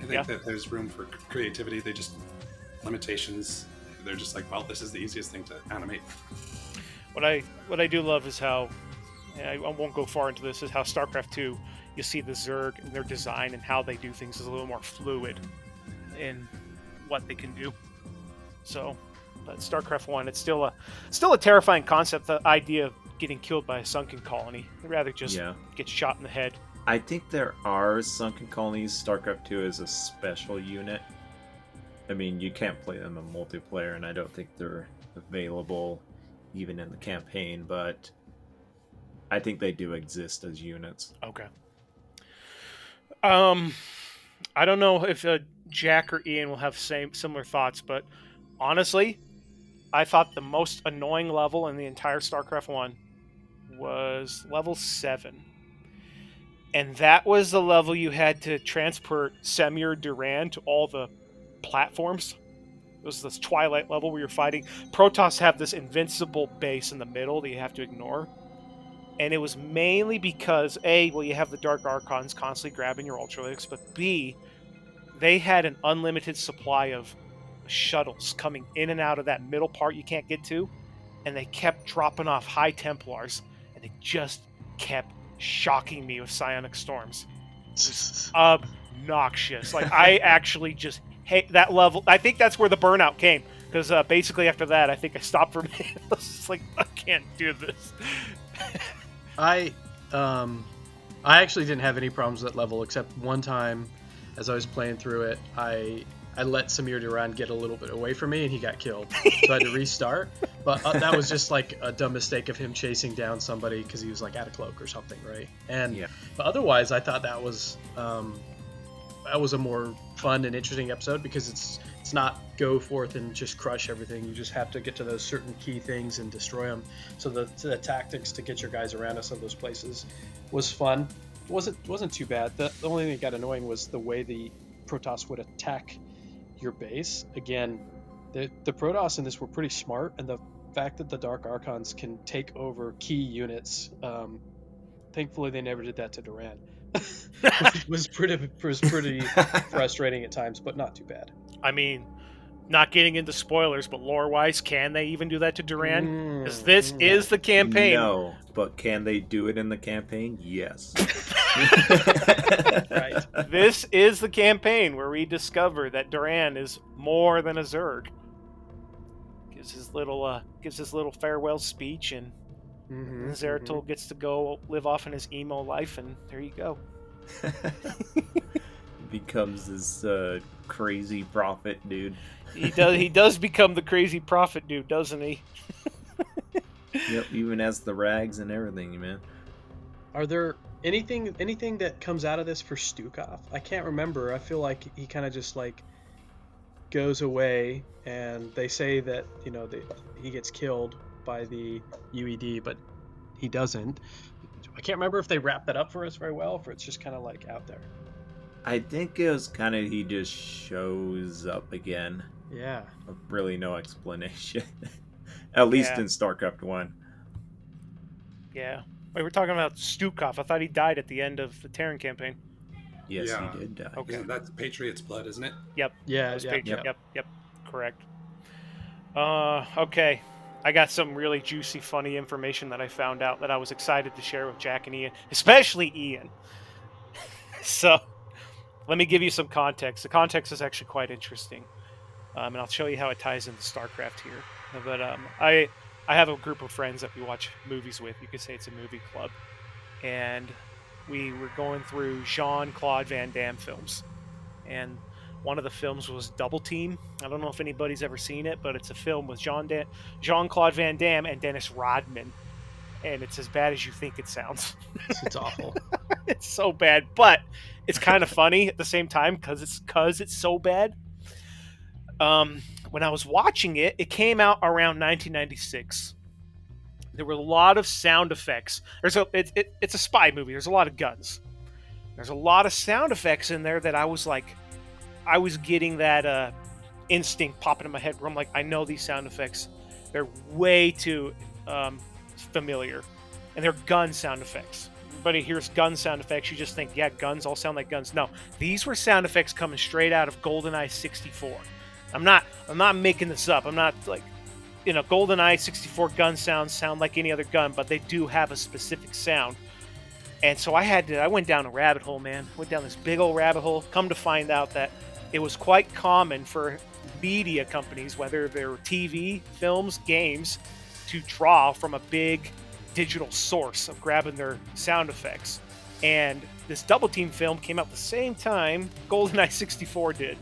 [SPEAKER 3] I think that there's room for creativity. They just limitations. They're just like, well, this is the easiest thing to animate.
[SPEAKER 1] What I do love is how, and I won't go far into this, is how StarCraft 2, you see the Zerg and their design and how they do things is a little more fluid in what they can do. So, but StarCraft 1, it's still a terrifying concept, the idea of getting killed by a sunken colony. I'd rather just get shot in the head.
[SPEAKER 4] I think there are sunken colonies. StarCraft 2 is a special unit. I mean, you can't play them in multiplayer, and I don't think they're available even in the campaign, but I think they do exist as units.
[SPEAKER 1] Okay. I don't know if Jack or Ian will have similar thoughts, but honestly, I thought the most annoying level in the entire StarCraft 1 was level 7. And that was the level you had to transport Semir Duran to all the platforms. It was this Twilight level where you're fighting. Protoss have this invincible base in the middle that you have to ignore. And it was mainly because, A, well, you have the Dark Archons constantly grabbing your Ultralytics, but B, they had an unlimited supply of shuttles coming in and out of that middle part you can't get to, and they kept dropping off High Templars, and they just kept shocking me with psionic storms. It was obnoxious. Like, I actually just hate that level. I think that's where the burnout came, because basically after that, I think I stopped for a minute. I was just like, I can't do this.
[SPEAKER 2] I actually didn't have any problems with that level, except one time as I was playing through it, I let Semir Duran get a little bit away from me and he got killed. So I had to restart. But that was just like a dumb mistake of him chasing down somebody because he was like at a cloak or something, right? And but otherwise, I thought that was a more fun and interesting episode, because it's not go forth and just crush everything. You just have to get to those certain key things and destroy them. So the tactics to get your guys around us of those places was fun. It wasn't too bad. The only thing that got annoying was the way the Protoss would attack your base. Again, the Protoss in this were pretty smart, and the fact that the Dark Archons can take over key units, thankfully they never did that to Duran. was pretty frustrating at times, but not too bad.
[SPEAKER 1] I mean, not getting into spoilers, but lore-wise, can they even do that to Duran? Because this is the campaign.
[SPEAKER 4] No, but can they do it in the campaign? Yes.
[SPEAKER 1] Right. This is the campaign where we discover that Duran is more than a Zerg. Gives his little farewell speech, and Zeratul gets to go live off in his emo life, and there you go.
[SPEAKER 4] Becomes this crazy prophet dude.
[SPEAKER 1] He does become the crazy prophet dude, doesn't he?
[SPEAKER 4] Yep, even has the rags and everything, man.
[SPEAKER 2] Are there anything that comes out of this for Stukov? I can't remember. I feel like he kind of just like goes away, and they say that he gets killed by the UED, but he doesn't. I can't remember if they wrap that up for us very well, or it's just kind of like out there.
[SPEAKER 4] I think it was kind of he just shows up again.
[SPEAKER 2] Yeah.
[SPEAKER 4] Really no explanation. At least in StarCraft 1.
[SPEAKER 1] Yeah. Wait, we're talking about Stukov. I thought he died at the end of the Terran campaign.
[SPEAKER 4] Yes, he did die.
[SPEAKER 3] Okay. That's Patriot's blood, isn't it?
[SPEAKER 1] Yep.
[SPEAKER 2] Yeah.
[SPEAKER 1] Yep. Correct. Okay. I got some really juicy, funny information that I found out that I was excited to share with Jack and Ian, especially Ian. So let me give you some context. The context is actually quite interesting, and I'll show you how it ties into StarCraft here. But I have a group of friends that we watch movies with. You could say it's a movie club, and we were going through Jean-Claude Van Damme films, and one of the films was Double Team. I don't know if anybody's ever seen it, but it's a film with Jean-Claude Van Damme and Dennis Rodman, and it's as bad as you think it sounds.
[SPEAKER 2] It's awful.
[SPEAKER 1] It's so bad, but it's kind of funny at the same time because it's so bad. When I was watching it, it came out around 1996. There were a lot of sound effects. It's a spy movie. There's a lot of guns. There's a lot of sound effects in there that I was getting that instinct popping in my head where I'm like, I know these sound effects. They're way too familiar, and they're gun sound effects. Everybody hears gun sound effects, you just think, yeah, guns all sound like guns. No, these were sound effects coming straight out of GoldenEye 64. I'm not making this up. I'm not like, GoldenEye 64 gun sounds sound like any other gun, but they do have a specific sound. And so I went down a rabbit hole, man. Went down this big old rabbit hole. Come to find out that it was quite common for media companies, whether they're TV, films, games, to draw from a big digital source of grabbing their sound effects. And this Double Team film came out the same time GoldenEye 64 did.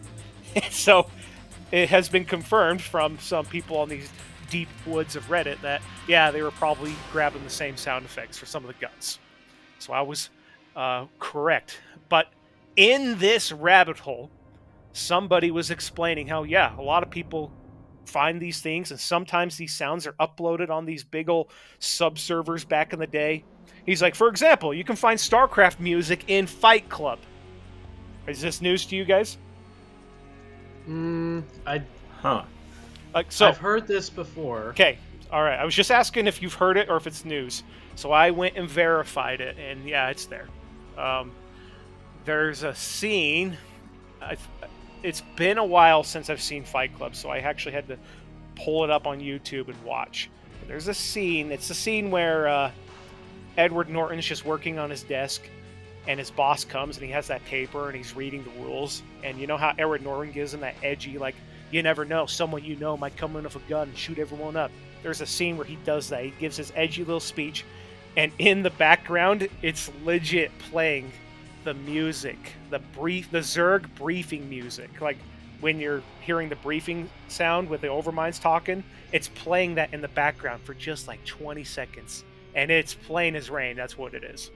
[SPEAKER 1] So it has been confirmed from some people on these deep woods of Reddit that, yeah, they were probably grabbing the same sound effects for some of the guns. So I was correct. But in this rabbit hole, somebody was explaining how, yeah, a lot of people find these things, and sometimes these sounds are uploaded on these big old subservers back in the day. He's like, for example, you can find StarCraft music in Fight Club. Is this news to you guys?
[SPEAKER 2] I've heard this before.
[SPEAKER 1] Okay, all right. I was just asking if you've heard it or if it's news. So I went and verified it, and yeah, it's there. There's a scene. It's been a while since I've seen Fight Club, so I actually had to pull it up on YouTube and watch. But there's a scene. It's a scene where Edward Norton's just working on his desk, and his boss comes, and he has that paper, and he's reading the rules. And you know how Edward Norton gives him that edgy, like, you never know, someone you know might come in with a gun and shoot everyone up. There's a scene where he does that. He gives his edgy little speech, and in the background, it's legit playing the music, the Zerg briefing music. Like when you're hearing the briefing sound with the Overminds talking, it's playing that in the background for just like 20 seconds. And it's plain as rain. That's what it is.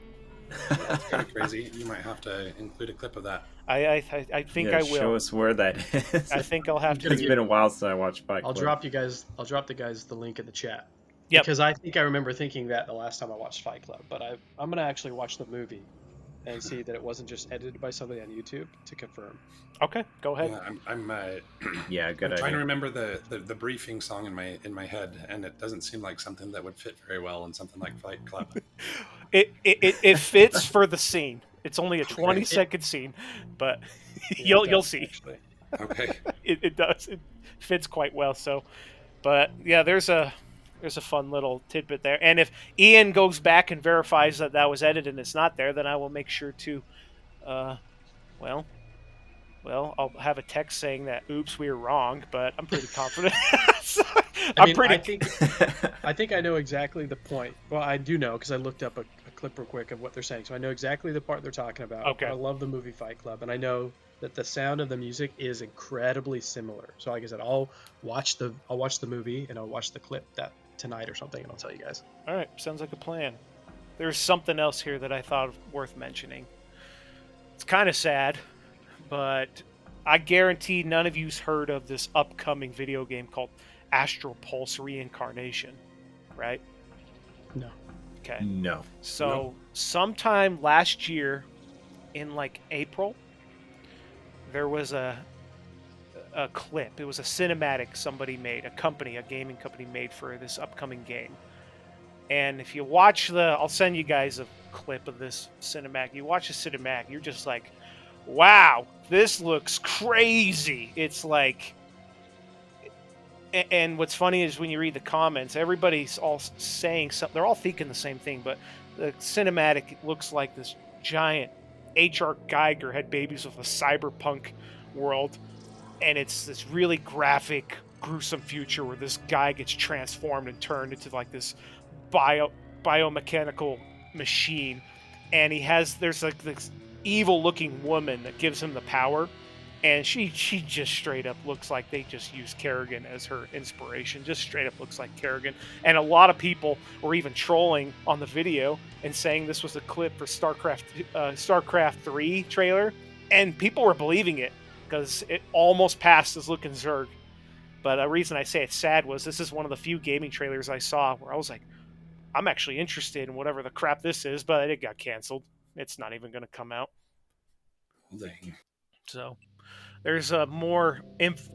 [SPEAKER 3] That's kind of crazy. You might have to include a clip of that.
[SPEAKER 1] I think I will.
[SPEAKER 4] Show us where that is.
[SPEAKER 1] I think I'll have to.
[SPEAKER 4] It's been a while since I watched Fight Club.
[SPEAKER 2] I'll drop the guys the link in the chat.
[SPEAKER 1] Yep.
[SPEAKER 2] Because I think I remember thinking that the last time I watched Fight Club, but I'm gonna actually watch the movie and see that it wasn't just edited by somebody on YouTube to confirm.
[SPEAKER 1] Okay, go ahead.
[SPEAKER 3] Yeah, I'm
[SPEAKER 4] good
[SPEAKER 3] trying to remember the briefing song in my head, and it doesn't seem like something that would fit very well in something like Fight Club.
[SPEAKER 1] It fits for the scene. It's only a 20-second scene, but you'll see.
[SPEAKER 3] Actually. Okay.
[SPEAKER 1] It does. It fits quite well. So, but yeah, there's a fun little tidbit there. And if Ian goes back and verifies that was edited and it's not there, then I will make sure to, well, I'll have a text saying that, oops, we were wrong, but I'm pretty confident.
[SPEAKER 2] I think I know exactly the point. Well, I do know because I looked up a clip real quick of what they're saying. So I know exactly the part they're talking about.
[SPEAKER 1] Okay.
[SPEAKER 2] I love the movie Fight Club, and I know that the sound of the music is incredibly similar. So like I said, I'll watch the movie and I'll watch the clip tonight or something, and I'll tell you guys.
[SPEAKER 1] All right, sounds like a plan. There's something else here that I thought worth mentioning. It's kind of sad, but I guarantee none of you's heard of this upcoming video game called Astral Pulse Reincarnation, right?
[SPEAKER 2] No.
[SPEAKER 1] Okay.
[SPEAKER 4] No.
[SPEAKER 1] So sometime last year, in like April, there was a clip. It was a cinematic somebody made, a gaming company made for this upcoming game. And if you watch I'll send you guys a clip of this cinematic. You watch the cinematic, you're just like, wow, this looks crazy. It's like, And what's funny is when you read the comments, everybody's all saying something. They're all thinking the same thing, but the cinematic looks like this giant H.R. Geiger had babies with a cyberpunk world, and it's this really graphic, gruesome future where this guy gets transformed and turned into like this biomechanical machine, and there's like this evil looking woman that gives him the power, and she just straight up looks like they just used Kerrigan as her inspiration. Just straight up looks like Kerrigan. And a lot of people were even trolling on the video and saying this was a clip for Starcraft 3 trailer, and people were believing it because it almost passed as looking Zerg. But a reason I say it's sad was this is one of the few gaming trailers I saw where I was like, I'm actually interested in whatever the crap this is, but it got canceled. It's not even going to come out.
[SPEAKER 3] Dang.
[SPEAKER 1] So there's a more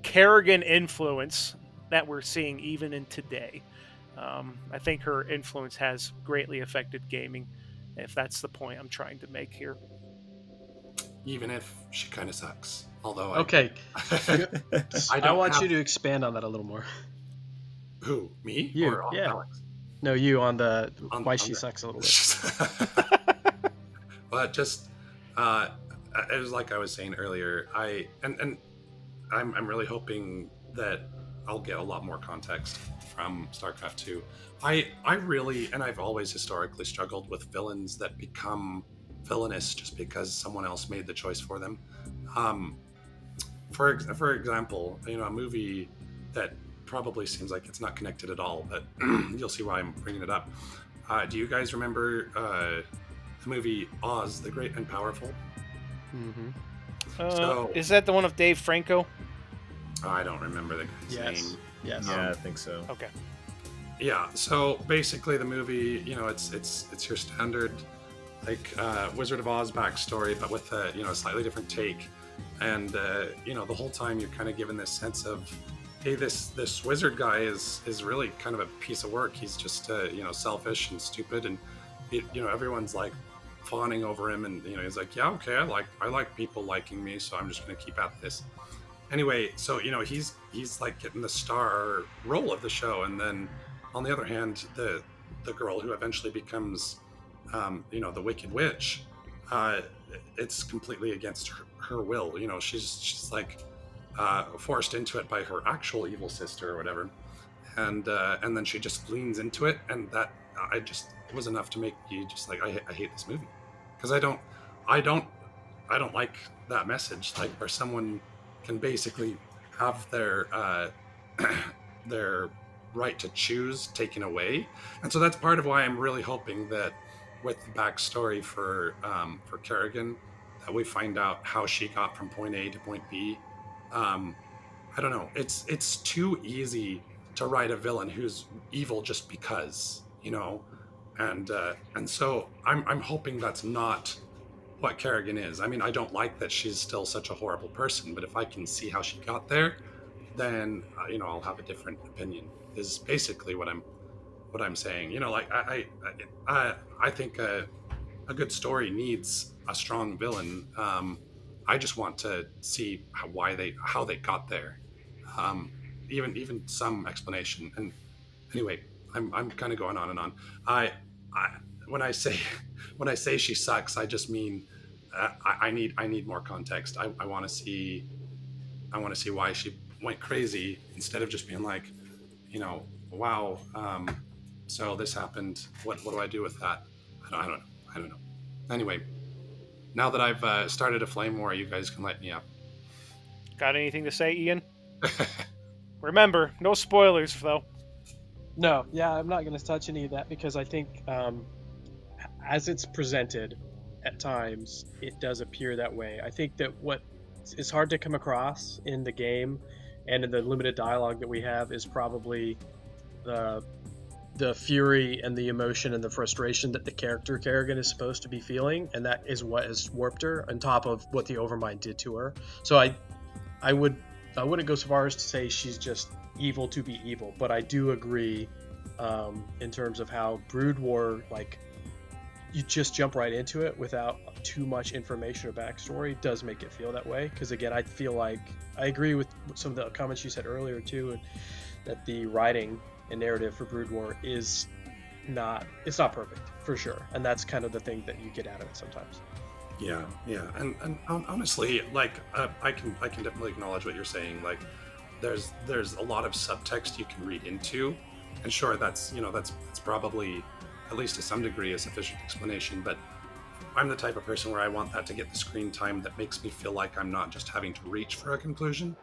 [SPEAKER 1] Kerrigan influence that we're seeing even in today. I think her influence has greatly affected gaming, if that's the point I'm trying to make here.
[SPEAKER 3] Even if she kind of sucks. Although
[SPEAKER 2] okay, I want you to
[SPEAKER 3] have...
[SPEAKER 2] expand on that a little more.
[SPEAKER 3] Who, me?
[SPEAKER 2] You,
[SPEAKER 3] or
[SPEAKER 2] yeah.
[SPEAKER 3] Alex?
[SPEAKER 2] No, you on the why she sucks a little bit.
[SPEAKER 3] But just it was like I was saying earlier. I'm really hoping that I'll get a lot more context from StarCraft 2. I really, and I've always historically struggled with villains that become villainous just because someone else made the choice for them. For example, a movie that probably seems like it's not connected at all, but you'll see why I'm bringing it up. Do you guys remember the movie Oz, the Great and Powerful?
[SPEAKER 2] Mm-hmm.
[SPEAKER 1] Is that the one of Dave Franco?
[SPEAKER 3] I don't remember the guy's name.
[SPEAKER 2] Yes.
[SPEAKER 4] Yeah, I think so.
[SPEAKER 1] Okay.
[SPEAKER 3] Yeah. So basically, the movie, it's your standard like Wizard of Oz backstory, but with a slightly different take. And the whole time you're kind of given this sense of, hey, this wizard guy is really kind of a piece of work. He's just selfish and stupid, and everyone's like fawning over him, and he's like, yeah, okay, I like people liking me, so I'm just going to keep at this. Anyway, so he's like getting the star role of the show, and then on the other hand, the girl who eventually becomes the Wicked Witch, it's completely against her will. She's like forced into it by her actual evil sister or whatever, and then she just leans into it, and that it was enough to make you just like, I hate this movie, because I don't like that message, like where someone can basically have their their right to choose taken away. And so that's part of why I'm really hoping that with the backstory for Kerrigan, that we find out how she got from point A to point B. I don't know. It's too easy to write a villain who's evil just because, and so I'm hoping that's not what Kerrigan is. I mean, I don't like that she's still such a horrible person, but if I can see how she got there, then I'll have a different opinion. Is basically what I'm saying. Like I think a good story needs a strong villain. I just want to see how they got there. Even some explanation. And anyway, I'm kind of going on and on. I when I say she sucks, I just mean I need more context. I want to see why she went crazy, instead of just being like, wow, so this happened. What do I do with that? I don't know. Anyway, now that I've started a flame war, you guys can light me up.
[SPEAKER 1] Got anything to say, Ian? Remember, no spoilers, though.
[SPEAKER 2] No, yeah, I'm not going to touch any of that, because I think as it's presented at times, it does appear that way. I think that what is hard to come across in the game and in the limited dialogue that we have is probably the fury and the emotion and the frustration that the character Kerrigan is supposed to be feeling, and that is what has warped her, on top of what the Overmind did to her. So I wouldn't go so far as to say she's just evil to be evil, but I do agree in terms of how Brood War, like, you just jump right into it without too much information or backstory, does make it feel that way. Because again, I feel like I agree with some of the comments you said earlier too, and that the writing and narrative for Brood War is it's not perfect for sure, and that's kind of the thing that you get out of it sometimes.
[SPEAKER 3] Yeah, and honestly, like I can definitely acknowledge what you're saying. Like, there's a lot of subtext you can read into, and sure, that's probably, at least to some degree, a sufficient explanation. But I'm the type of person where I want that to get the screen time that makes me feel like I'm not just having to reach for a conclusion.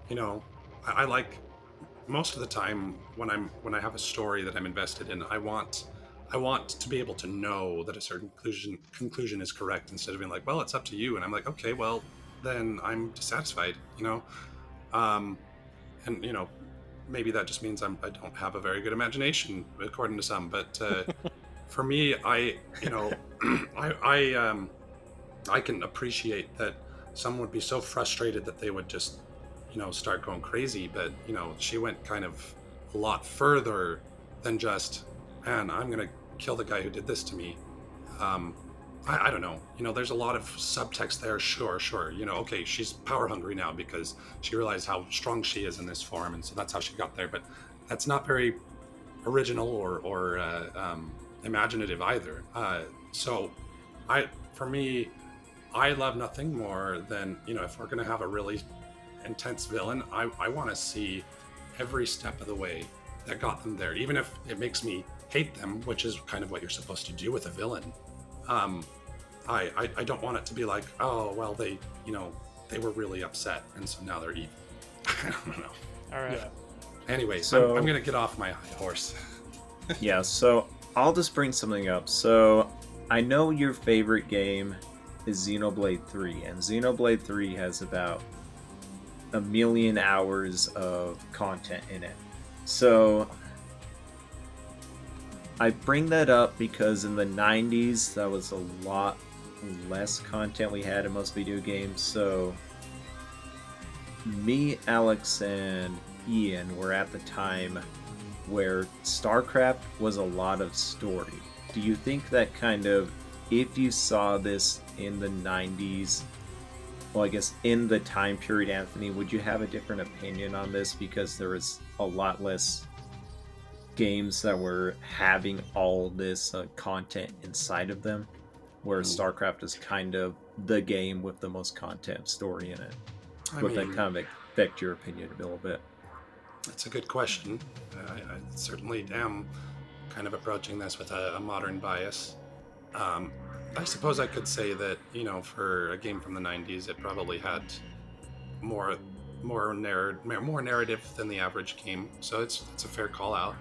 [SPEAKER 3] You know, I like, most of the time when I have a story that I'm invested in, I want to be able to know that a certain conclusion is correct, instead of being like, well, it's up to you, and I'm like, okay, well, then I'm dissatisfied, um and maybe that just means I don't have a very good imagination, according to some. But for me, I I can appreciate that someone would be so frustrated that they would just, start going crazy. But, she went kind of a lot further than just, man, I'm going to kill the guy who did this to me. Um, I don't know. There's a lot of subtext there. Sure. Okay, she's power hungry now because she realized how strong she is in this form. And so that's how she got there. But that's not very original or imaginative either. So for me, I love nothing more than, if we're going to have a really intense villain, I want to see every step of the way that got them there, even if it makes me hate them, which is kind of what you're supposed to do with a villain. I don't want it to be like, oh, well, they were really upset, and so now they're evil. I don't know.
[SPEAKER 1] All right.
[SPEAKER 3] Yeah. Anyway, so I'm going to get off my high horse.
[SPEAKER 4] Yeah, so I'll just bring something up. So I know your favorite game is Xenoblade 3, and Xenoblade 3 has about 1 million hours of content in it. So I bring that up because in the 90s, that was a lot less content we had in most video games. So me, Alex, and Ian were at the time where Starcraft was a lot of story. Do you think that kind of, if you saw this in the 90s, well, I guess in the time period, Anthony, would you have a different opinion on this because there was a lot less games that were having all this content inside of them, where Starcraft is kind of the game with the most content story in it? Would that kind of affect your opinion a little bit?
[SPEAKER 3] That's a good question. I certainly am kind of approaching this with a modern bias. I suppose I could say that, for a game from the 90s, it probably had more narrative than the average game. So it's a fair call out.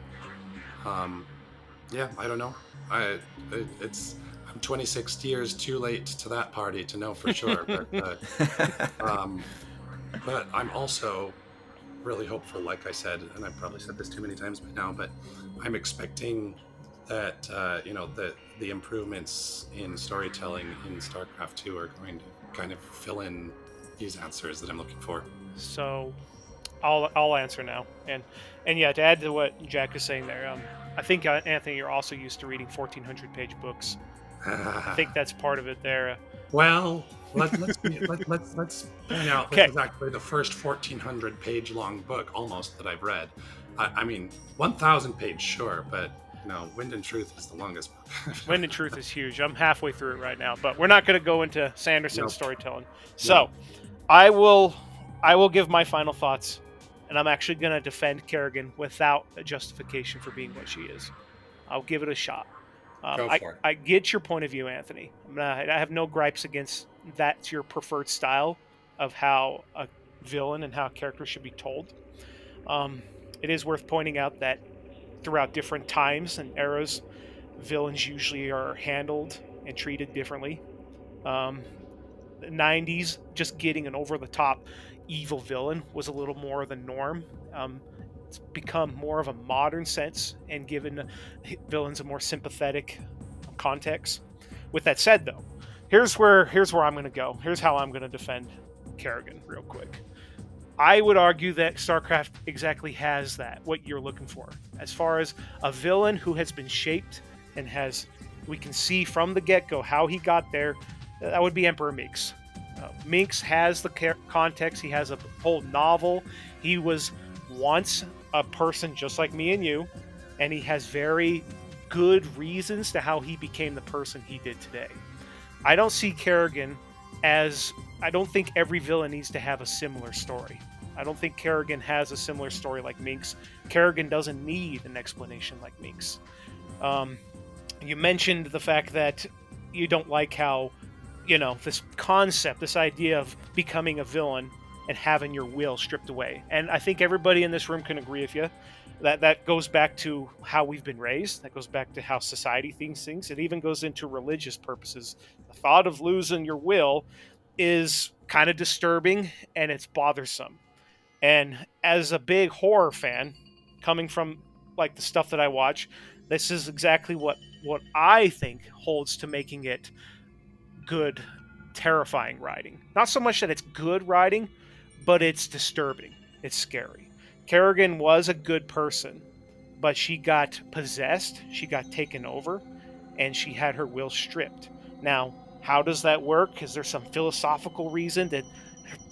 [SPEAKER 3] Yeah, I don't know. I'm 26 years too late to that party to know for sure. But I'm also really hopeful, like I said, and I've probably said this too many times by now, but I'm expecting that the improvements in storytelling in StarCraft 2 are going to kind of fill in these answers that I'm looking for.
[SPEAKER 1] So I'll answer now, and yeah, to add to what Jack is saying there, I think Anthony, you're also used to reading 1,400-page books. I think that's part of it there.
[SPEAKER 3] Well, let's point out this is actually the first 1,400-page long book almost that I've read. I mean, 1,000-page, sure, but Wind and Truth is the longest book.
[SPEAKER 1] Wind and Truth is huge. I'm halfway through it right now, but we're not going to go into Sanderson's storytelling. So, I will give my final thoughts, and I'm actually going to defend Kerrigan without a justification for being what she is. I'll give it a shot.
[SPEAKER 3] Go for it.
[SPEAKER 1] I get your point of view, Anthony. I have no gripes against that's your preferred style of how a villain and how a character should be told. It is worth pointing out that throughout different times and eras, villains usually are handled and treated differently. The 90s, just getting an over-the-top evil villain was a little more the norm. It's become more of a modern sense and given villains a more sympathetic context. With that said, though, here's where I'm going to go. Here's how I'm going to defend Kerrigan real quick. I would argue that StarCraft exactly has that, what you're looking for. As far as a villain who has been shaped and we can see from the get-go how he got there, that would be Emperor Minx. Minx has the context. He has a whole novel. He was once a person just like me and you, and he has very good reasons to how he became the person he did today. I don't see Kerrigan as I don't think every villain needs to have a similar story. I don't think Kerrigan has a similar story like Minx. Kerrigan doesn't need an explanation like Minx. Um, you mentioned the fact that you don't like how, this concept, this idea of becoming a villain and having your will stripped away. And I think everybody in this room can agree with you that that goes back to how we've been raised. That goes back to how society thinks things. It even goes into religious purposes. The thought of losing your will is kind of disturbing and it's bothersome. And as a big horror fan, coming from like the stuff that I watch, this is exactly what I think holds to making it good, terrifying writing. Not so much that it's good writing, but it's disturbing. It's scary. Kerrigan was a good person, but she got possessed, she got taken over, and she had her will stripped. Now, how does that work? Is there some philosophical reason that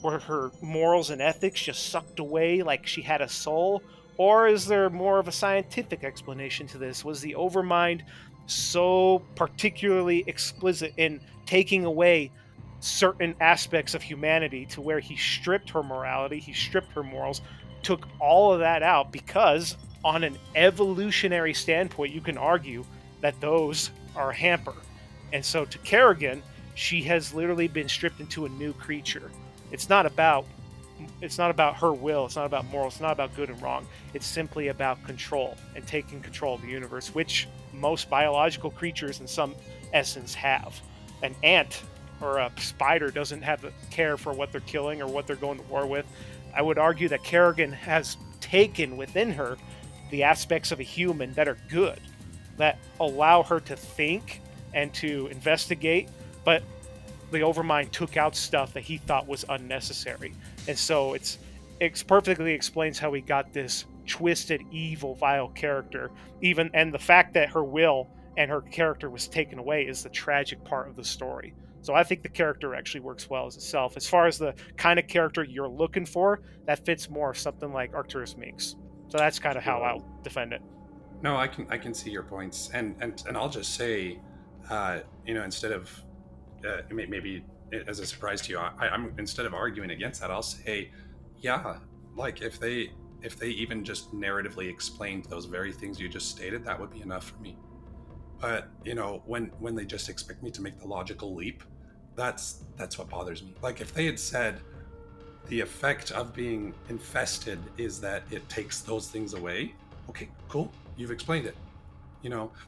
[SPEAKER 1] were her morals and ethics just sucked away like she had a soul? Or is there more of a scientific explanation to this? Was the overmind so particularly explicit in taking away certain aspects of humanity to where he stripped her morality, he stripped her morals, took all of that out because, on an evolutionary standpoint, you can argue that those are a hamper. And so to Kerrigan, she has literally been stripped into a new creature. It's not about her will, it's not about morals, it's not about good and wrong. It's simply about control and taking control of the universe, which most biological creatures in some essence have. An ant or a spider doesn't have the care for what they're killing or what they're going to war with. I would argue that Kerrigan has taken within her the aspects of a human that are good, that allow her to think and to investigate, but the Overmind took out stuff that he thought was unnecessary. And so it perfectly explains how he got this twisted, evil, vile character. And the fact that her will and her character was taken away is the tragic part of the story. So I think the character actually works well as itself. As far as the kind of character you're looking for, that fits more something like Arcturus Minx. So that's kind of how I'll defend it.
[SPEAKER 3] No, I can see your points, and I'll just say, instead of maybe as a surprise to you, I'm instead of arguing against that, I'll say, yeah, like if they even just narratively explained those very things you just stated, that would be enough for me. But when they just expect me to make the logical leap, that's what bothers me. Like if they had said the effect of being infested is that it takes those things away, okay, cool, you've explained it.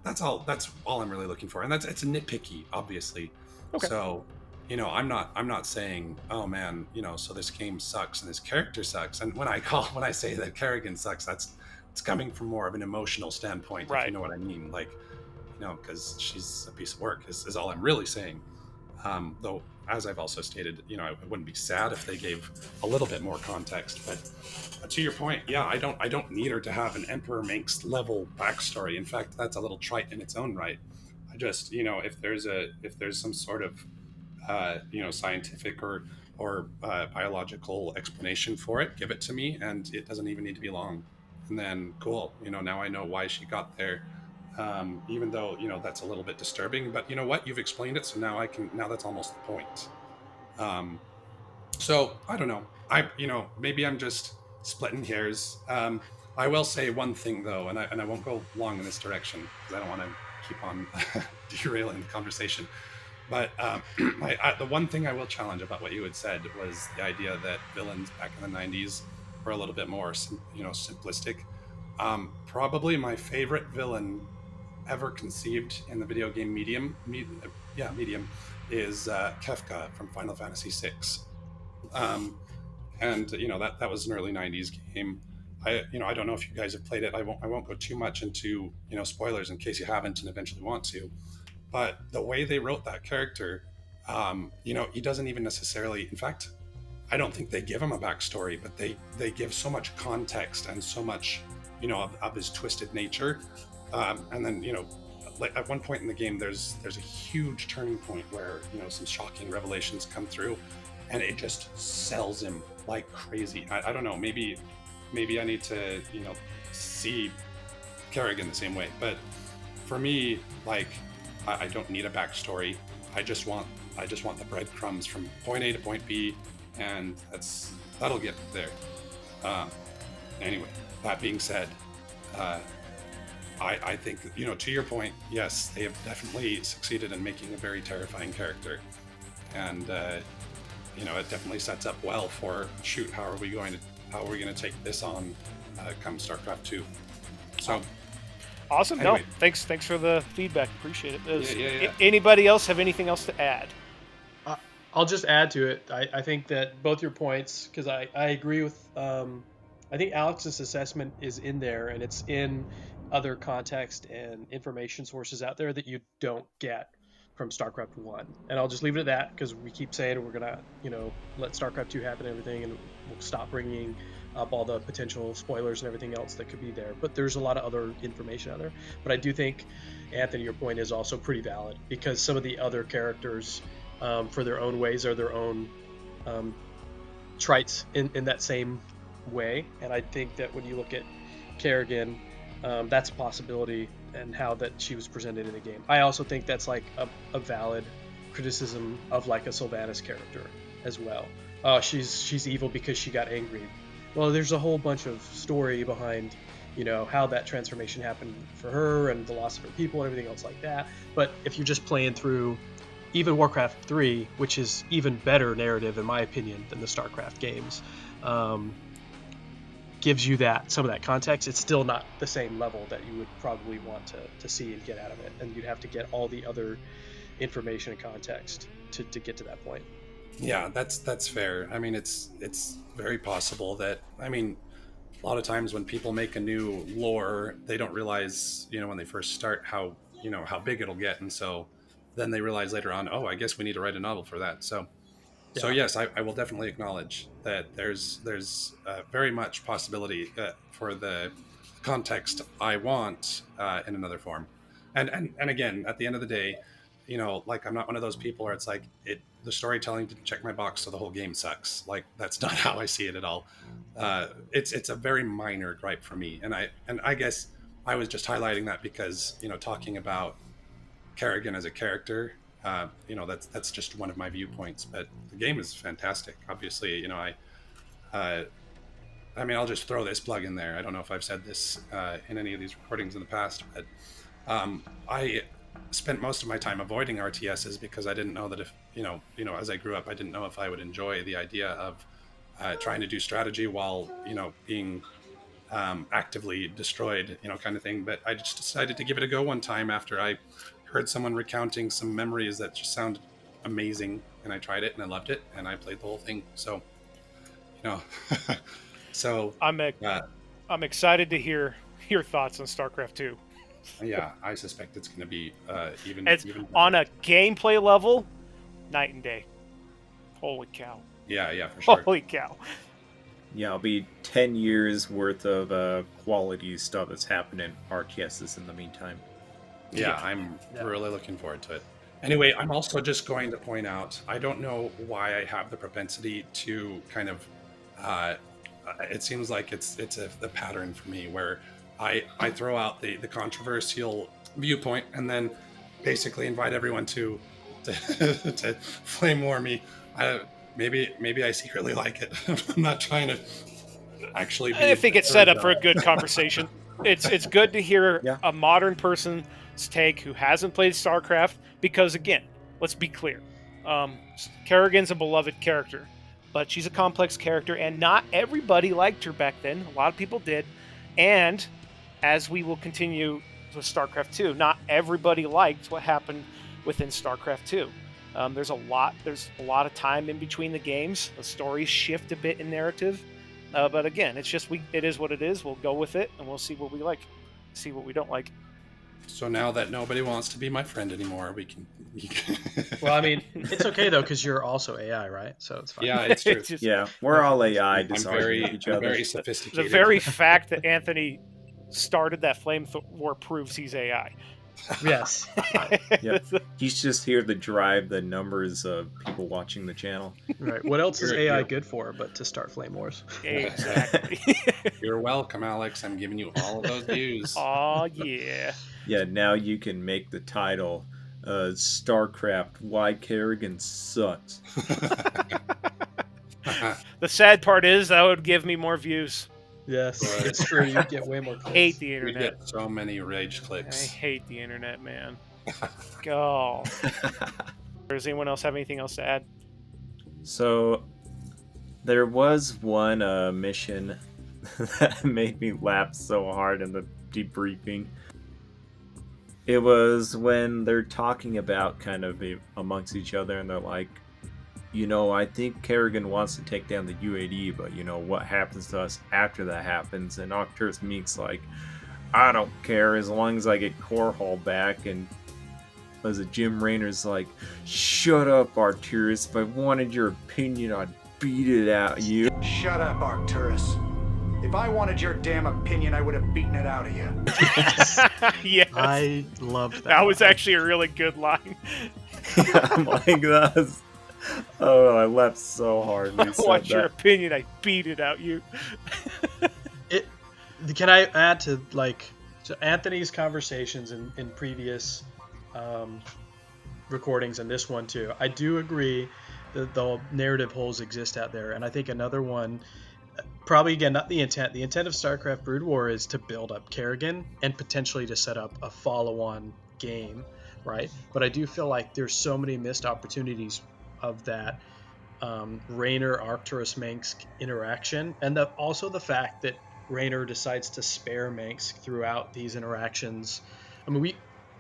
[SPEAKER 3] That's all I'm really looking for, and it's nitpicky, obviously.
[SPEAKER 1] Okay.
[SPEAKER 3] So I'm not saying, oh man, so this game sucks and this character sucks. And when I say that Kerrigan sucks, it's coming from more of an emotional standpoint,
[SPEAKER 1] right.
[SPEAKER 3] If you know what I mean. Like, because she's a piece of work is all I'm really saying. Though, as I've also stated, I wouldn't be sad if they gave a little bit more context. But to your point, yeah, I don't need her to have an Emperor Minx level backstory. In fact, that's a little trite in its own right. I just, if there's some sort of scientific or biological explanation for it, give it to me, and it doesn't even need to be long. And then cool, now I know why she got there. Even though that's a little bit disturbing, but you know what, you've explained it, so now that's almost the point. So I don't know, maybe I'm just splitting hairs. I will say one thing though, and I won't go long in this direction because I don't want to keep on derailing the conversation, but the one thing I will challenge about what you had said was the idea that villains back in the 90s were a little bit more simplistic. Probably my favorite villain ever conceived in the video game medium is Kefka from Final Fantasy VI. And that was an early 90s game. I don't know if you guys have played it. I won't go too much into spoilers in case you haven't and eventually want to, but the way they wrote that character, he doesn't even necessarily, in fact, I don't think they give him a backstory, but they give so much context and so much of his twisted nature. And then, like at one point in the game, there's a huge turning point where, some shocking revelations come through and it just sells him like crazy. I don't know, maybe maybe I need to, see Kerrigan the same way. But for me, like, I don't need a backstory. I just want the breadcrumbs from point A to point B, and that'll get there. Um, anyway, that being said, uh, I think, to your point, yes, they have definitely succeeded in making a very terrifying character, and it definitely sets up well for shoot. How are we going to take this on come StarCraft 2? So
[SPEAKER 1] awesome.
[SPEAKER 3] anyway.
[SPEAKER 1] No, thanks for the feedback. Appreciate it.
[SPEAKER 3] Yeah.
[SPEAKER 1] Anybody else have anything else to add?
[SPEAKER 2] I'll just add to it. I think that both your points, because I agree with. I think Alex's assessment is in there, and it's in other context and information sources out there that you don't get from StarCraft 1. And I'll just leave it at that, because we keep saying we're gonna, let StarCraft 2 happen and everything, and we'll stop bringing up all the potential spoilers and everything else that could be there. But there's a lot of other information out there. But I do think, Anthony, your point is also pretty valid, because some of the other characters, for their own ways, are their own traits in that same way. And I think that when you look at Kerrigan, that's a possibility, and how that she was presented in the game. I also think that's like a valid criticism of like a Sylvanas character as well. She's evil because she got angry. Well, there's a whole bunch of story behind, how that transformation happened for her and the loss of her people and everything else like that. But if you're just playing through even Warcraft 3, which is even better narrative in my opinion than the Starcraft games, gives you some of that context, it's still not the same level that you would probably want to see and get out of it, and you'd have to get all the other information and context to get to that point.
[SPEAKER 3] Yeah, that's fair. I mean, it's very possible that, I mean, a lot of times when people make a new lore, they don't realize, when they first start, how big it'll get, and so then they realize later on, oh, I guess we need to write a novel for that. So yes, I will definitely acknowledge that there's very much possibility for the context I want in another form, and again, at the end of the day, like, I'm not one of those people where it's like the storytelling didn't check my box, so the whole game sucks. Like, that's not how I see it at all. It's a very minor gripe for me, and I guess I was just highlighting that because talking about Kerrigan as a character, that's just one of my viewpoints, but the game is fantastic. Obviously, I mean, I'll just throw this plug in there. I don't know if I've said this in any of these recordings in the past, but I spent most of my time avoiding RTSs because I didn't know that if, as I grew up, I didn't know if I would enjoy the idea of trying to do strategy while, being actively destroyed, kind of thing. But I just decided to give it a go one time after I heard someone recounting some memories that just sounded amazing, and I tried it and I loved it and I played the whole thing. So, so
[SPEAKER 1] I'm excited to hear your thoughts on StarCraft 2.
[SPEAKER 3] Yeah, I suspect it's going to be even
[SPEAKER 1] on a gameplay level, night and day. Holy cow!
[SPEAKER 3] Yeah, for sure.
[SPEAKER 1] Holy cow!
[SPEAKER 4] Yeah, it'll be 10 years worth of quality stuff that's happening in RTSs in the meantime.
[SPEAKER 3] Yeah, I'm really looking forward to it. Anyway, I'm also just going to point out, I don't know why I have the propensity to kind of, it seems like it's a pattern for me where I throw out the controversial viewpoint and then basically invite everyone to flame war me. Maybe I secretly like it. I'm not trying to actually be,
[SPEAKER 1] I think it's set up for a good conversation. It's good to hear a modern person's take who hasn't played StarCraft, because again, let's be clear. Kerrigan's a beloved character, but she's a complex character, and not everybody liked her back then. A lot of people did, and as we will continue with StarCraft 2, not everybody liked what happened within StarCraft 2. There's a lot of time in between the games. The stories shift a bit in narrative, but again, it is what it is. We'll go with it, and we'll see what we like, see what we don't like.
[SPEAKER 3] So now that nobody wants to be my friend anymore, we can.
[SPEAKER 2] Well, I mean, it's okay though, because you're also AI, right? So it's fine.
[SPEAKER 3] Yeah, it's true.
[SPEAKER 4] We're all AI.
[SPEAKER 3] I'm very sophisticated.
[SPEAKER 1] The very fact that Anthony started that flame war proves he's AI.
[SPEAKER 2] Yes.
[SPEAKER 4] Yep. He's just here to drive the numbers of people watching the channel.
[SPEAKER 2] Right. What else is AI good for but to start flame wars?
[SPEAKER 1] Exactly.
[SPEAKER 3] You're welcome, Alex. I'm giving you all of those views.
[SPEAKER 1] Oh yeah.
[SPEAKER 4] Yeah, now you can make the title Starcraft, Why Kerrigan Sucks.
[SPEAKER 1] The sad part is that would give me more views.
[SPEAKER 2] Yes, it's true. You'd get way more clicks.
[SPEAKER 1] Hate the
[SPEAKER 3] We
[SPEAKER 1] internet.
[SPEAKER 3] get so many rage
[SPEAKER 1] I
[SPEAKER 3] clicks.
[SPEAKER 1] hate the internet, man. Go. Does anyone else have anything else to add?
[SPEAKER 4] So, there was one mission that made me laugh so hard in the debriefing. It was when they're talking about kind of amongst each other, and they're like, I think Kerrigan wants to take down the UAD, but what happens to us after that happens? And Arcturus Meek's like, I don't care as long as I get Corehall back. And was it Jim Raynor's like, shut up, Arcturus. If I wanted your opinion, I'd beat it out of you.
[SPEAKER 6] Shut up, Arcturus. If I wanted your damn opinion, I would have beaten it out of you.
[SPEAKER 1] Yes.
[SPEAKER 2] I loved that.
[SPEAKER 1] That was actually a really good line.
[SPEAKER 4] I'm like, that's... Oh, I laughed so hard.
[SPEAKER 1] What's your opinion? I beat it out you.
[SPEAKER 2] Can I add to Anthony's conversations in previous recordings and this one too? I do agree that the narrative holes exist out there, and I think another one, probably again not the intent. The intent of StarCraft Brood War is to build up Kerrigan and potentially to set up a follow-on game, right? But I do feel like there's so many missed opportunities of that Raynor Arcturus Manx interaction, and also the fact that Raynor decides to spare Manx throughout these interactions. I mean,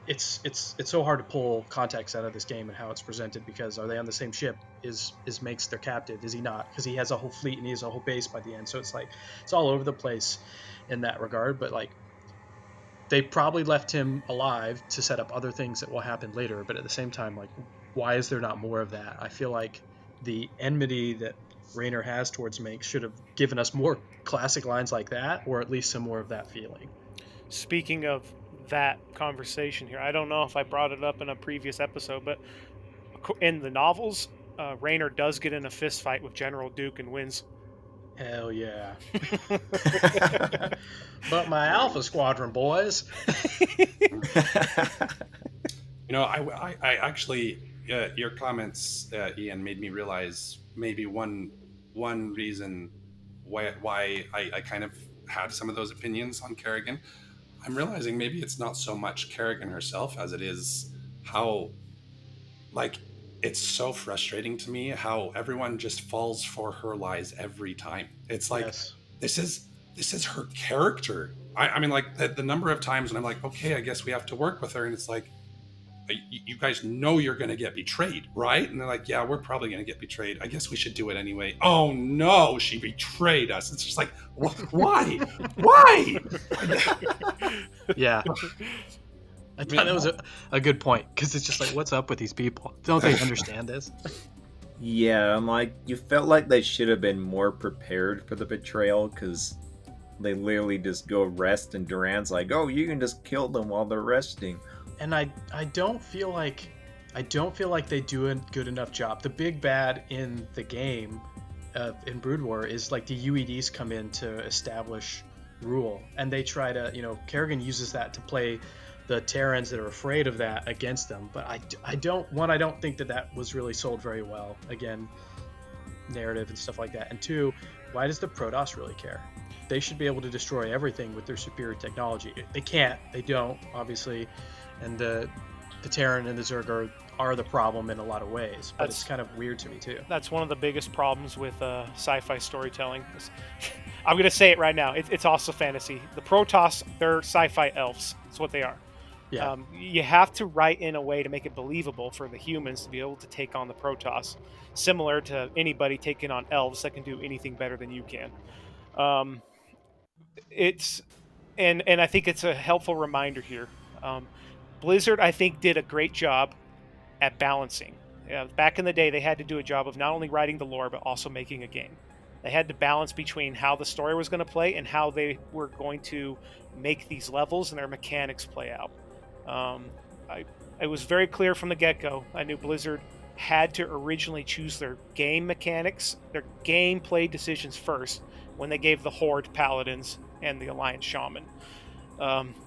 [SPEAKER 2] it's so hard to pull context out of this game and how it's presented, because are they on the same ship? Is Manx their captive? Is he not? Because he has a whole fleet and he has a whole base by the end. So it's like it's all over the place in that regard. But like they probably left him alive to set up other things that will happen later. But at the same time, like, why is there not more of that? I feel like the enmity that Raynor has towards Manx should have given us more classic lines like that, or at least some more of that feeling.
[SPEAKER 1] Speaking of that conversation here, I don't know if I brought it up in a previous episode, but in the novels, Raynor does get in a fist fight with General Duke and wins.
[SPEAKER 2] Hell yeah. But my Alpha Squadron boys.
[SPEAKER 3] I actually, your comments, Ian, made me realize maybe one reason why I kind of had some of those opinions on Kerrigan. I'm realizing maybe it's not so much Kerrigan herself as it is how, it's so frustrating to me how everyone just falls for her lies every time. It's like, yes. This is her character. I mean, like the number of times when I'm like, okay, I guess we have to work with her, and it's like, you guys know you're going to get betrayed, right? And they're like, yeah, we're probably going to get betrayed. I guess we should do it anyway. Oh no, she betrayed us. It's just like, why? Why?
[SPEAKER 2] Yeah. I thought that was a good point, because it's just like, what's up with these people? Don't they understand this?
[SPEAKER 4] Yeah, I'm like, you felt like they should have been more prepared for the betrayal, because they literally just go rest, and Duran's like, oh, you can just kill them while they're resting.
[SPEAKER 2] And I don't feel like they do a good enough job. The big bad in the game, in Brood War, is like the UEDs come in to establish rule, and they try to, Kerrigan uses that to play the Terrans that are afraid of that against them. But I don't think that was really sold very well. Again, narrative and stuff like that. And two, why does the Protoss really care? They should be able to destroy everything with their superior technology. They can't. They don't, obviously. And the Terran and the Zerg are the problem in a lot of ways. But it's kind of weird to me, too.
[SPEAKER 1] That's one of the biggest problems with sci-fi storytelling. I'm going to say it right now. It's also fantasy. The Protoss, they're sci-fi elves. That's what they are.
[SPEAKER 2] Yeah.
[SPEAKER 1] You have to write in a way to make it believable for the humans to be able to take on the Protoss, similar to anybody taking on elves that can do anything better than you can. And I think it's a helpful reminder here. Blizzard, I think, did a great job at balancing. Back in the day, they had to do a job of not only writing the lore, but also making a game. They had to balance between how the story was going to play and how they were going to make these levels and their mechanics play out. Um, I it was very clear from the get-go. I knew Blizzard had to originally choose their game mechanics, their gameplay decisions first when they gave the Horde Paladins and the Alliance Shaman.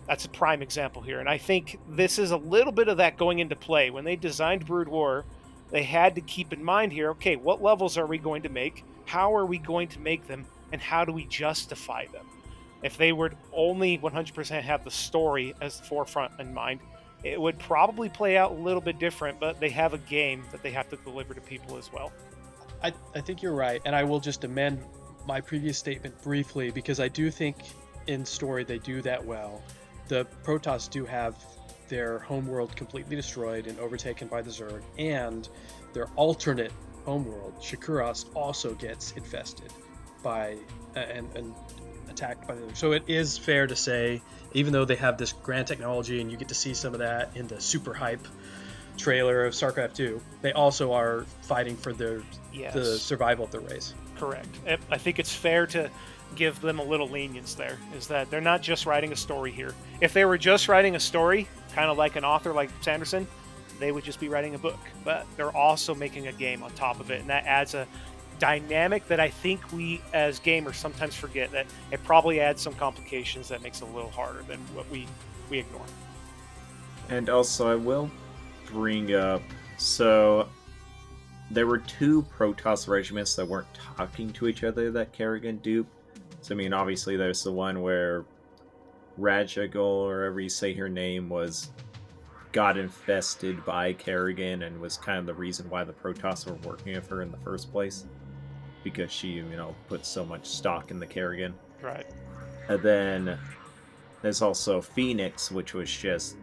[SPEAKER 1] That's a prime example here. And I think this is a little bit of that going into play. When they designed Brood War, they had to keep in mind here, okay, what levels are we going to make? How are we going to make them? And how do we justify them? If they would only 100% have the story as the forefront in mind, it would probably play out a little bit different, but they have a game that they have to deliver to people as well.
[SPEAKER 2] I think you're right, and I will just amend my previous statement briefly because I do think in story they do that well. The Protoss do have their homeworld completely destroyed and overtaken by the Zerg, and their alternate homeworld, Shakuras, also gets infested by and attacked by the other. So it is fair to say, even though they have this grand technology and you get to see some of that in the super hype trailer of StarCraft 2, they also are fighting for the survival of the race.
[SPEAKER 1] Correct. I think it's fair to give them a little lenience there, is that they're not just writing a story here. If they were just writing a story, kind of like an author like Sanderson, they would just be writing a book. But they're also making a game on top of it, and that adds a dynamic that I think we as gamers sometimes forget, that it probably adds some complications that makes it a little harder than what we ignore.
[SPEAKER 4] And also, I will bring up, so there were two Protoss regiments that weren't talking to each other that Kerrigan duped. So, I mean, obviously there's the one where Rajagul, or however you say her name, got infested by Kerrigan and was kind of the reason why the Protoss were working with her in the first place, because she, put so much stock in the Kerrigan.
[SPEAKER 1] Right.
[SPEAKER 4] And then there's also Phoenix, which was just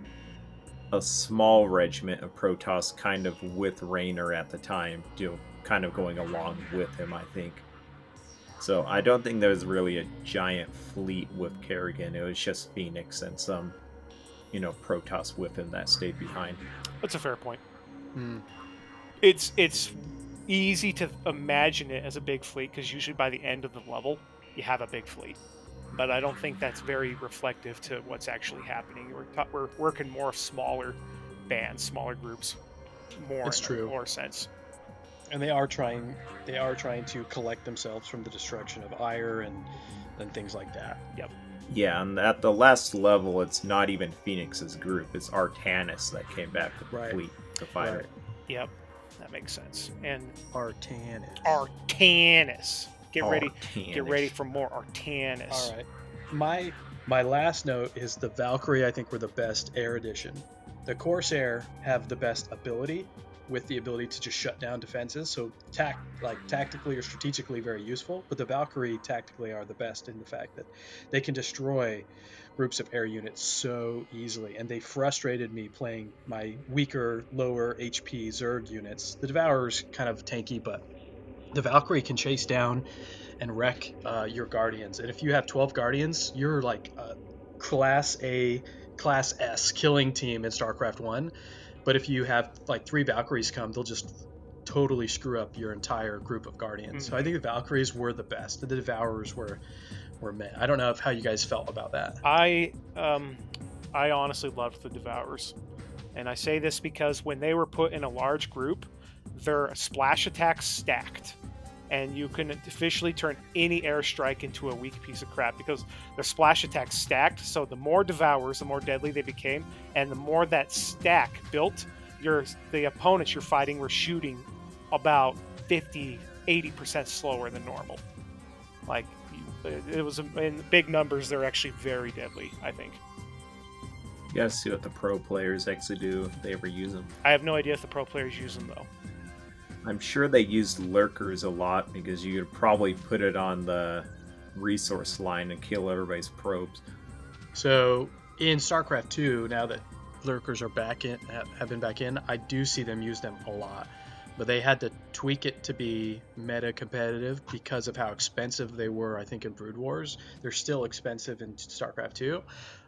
[SPEAKER 4] a small regiment of Protoss kind of with Raynor at the time, kind of going along with him, I think. So I don't think there was really a giant fleet with Kerrigan. It was just Phoenix and some, Protoss with him that stayed behind.
[SPEAKER 1] That's a fair point.
[SPEAKER 2] Mm.
[SPEAKER 1] It's easy to imagine it as a big fleet because usually by the end of the level you have a big fleet, but I don't think that's very reflective to what's actually happening. We're working more of smaller bands, smaller groups, more
[SPEAKER 2] it's
[SPEAKER 1] in
[SPEAKER 2] true.
[SPEAKER 1] a more sense.
[SPEAKER 2] And they are trying to collect themselves from the destruction of Ire and things like that.
[SPEAKER 1] Yep.
[SPEAKER 4] Yeah, and at the last level, it's not even Phoenix's group; it's Artanis that came back with the fleet to fight her.
[SPEAKER 1] Yep, that makes sense. And
[SPEAKER 2] Artanis.
[SPEAKER 1] Get ready for more Artanis.
[SPEAKER 2] All right. My last note is the Valkyrie. I think were the best air edition. The Corsair have the best ability, with the ability to just shut down defenses. So tactically or strategically very useful. But the Valkyrie tactically are the best in the fact that they can destroy groups of air units so easily. And they frustrated me playing my weaker, lower HP Zerg units. The Devourer's kind of tanky, but the Valkyrie can chase down and wreck your Guardians. And if you have 12 Guardians, you're like a Class A, Class S killing team in StarCraft 1. But if you have like 3 Valkyries come, they'll just totally screw up your entire group of Guardians. Mm-hmm. So I think the Valkyries were the best. The Devourers were meh. I don't know how you guys felt about that.
[SPEAKER 1] I honestly loved the Devourers. And I say this because when they were put in a large group, their splash attacks stacked. And you can officially turn any airstrike into a weak piece of crap because their splash attacks stacked. So the more Devourers, the more deadly they became, and the more that stack built, the opponents you're fighting were shooting about 50-80% slower than normal. Like it was in big numbers. They're actually very deadly, I think.
[SPEAKER 4] You gotta see what the pro players actually do if they ever use them.
[SPEAKER 1] I have no idea if the pro players use them though.
[SPEAKER 4] I'm sure they used lurkers a lot because you could probably put it on the resource line and kill everybody's probes.
[SPEAKER 2] So in StarCraft 2, now that lurkers are have been back in, I do see them use them a lot. But they had to tweak it to be meta competitive because of how expensive they were, I think, in Brood Wars. They're still expensive in StarCraft 2.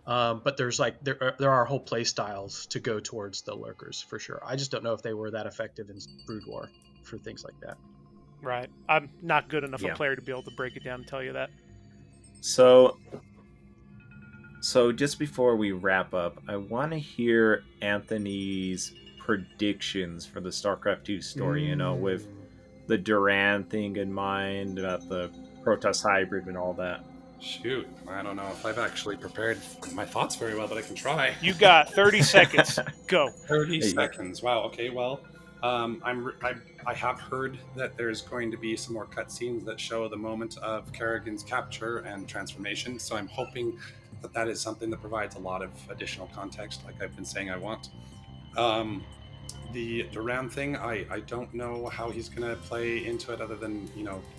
[SPEAKER 2] But there are whole play styles to go towards the lurkers for sure. I just don't know if they were that effective in Brood War for things like that.
[SPEAKER 1] Right. I'm not good enough a player to be able to break it down and tell you that.
[SPEAKER 4] So So just before we wrap up, I want to hear Anthony's predictions for the StarCraft 2 story, with the Duran thing in mind, about the Protoss hybrid and all that.
[SPEAKER 3] Shoot, I don't know if I've actually prepared my thoughts very well, but I can try.
[SPEAKER 1] You got 30 seconds. Go.
[SPEAKER 3] 30 seconds. Wow. Okay. Well, I have heard that there's going to be some more cutscenes that show the moment of Kerrigan's capture and transformation. So I'm hoping that that is something that provides a lot of additional context, like I've been saying I want. The Duran thing, I don't know how he's going to play into it, other than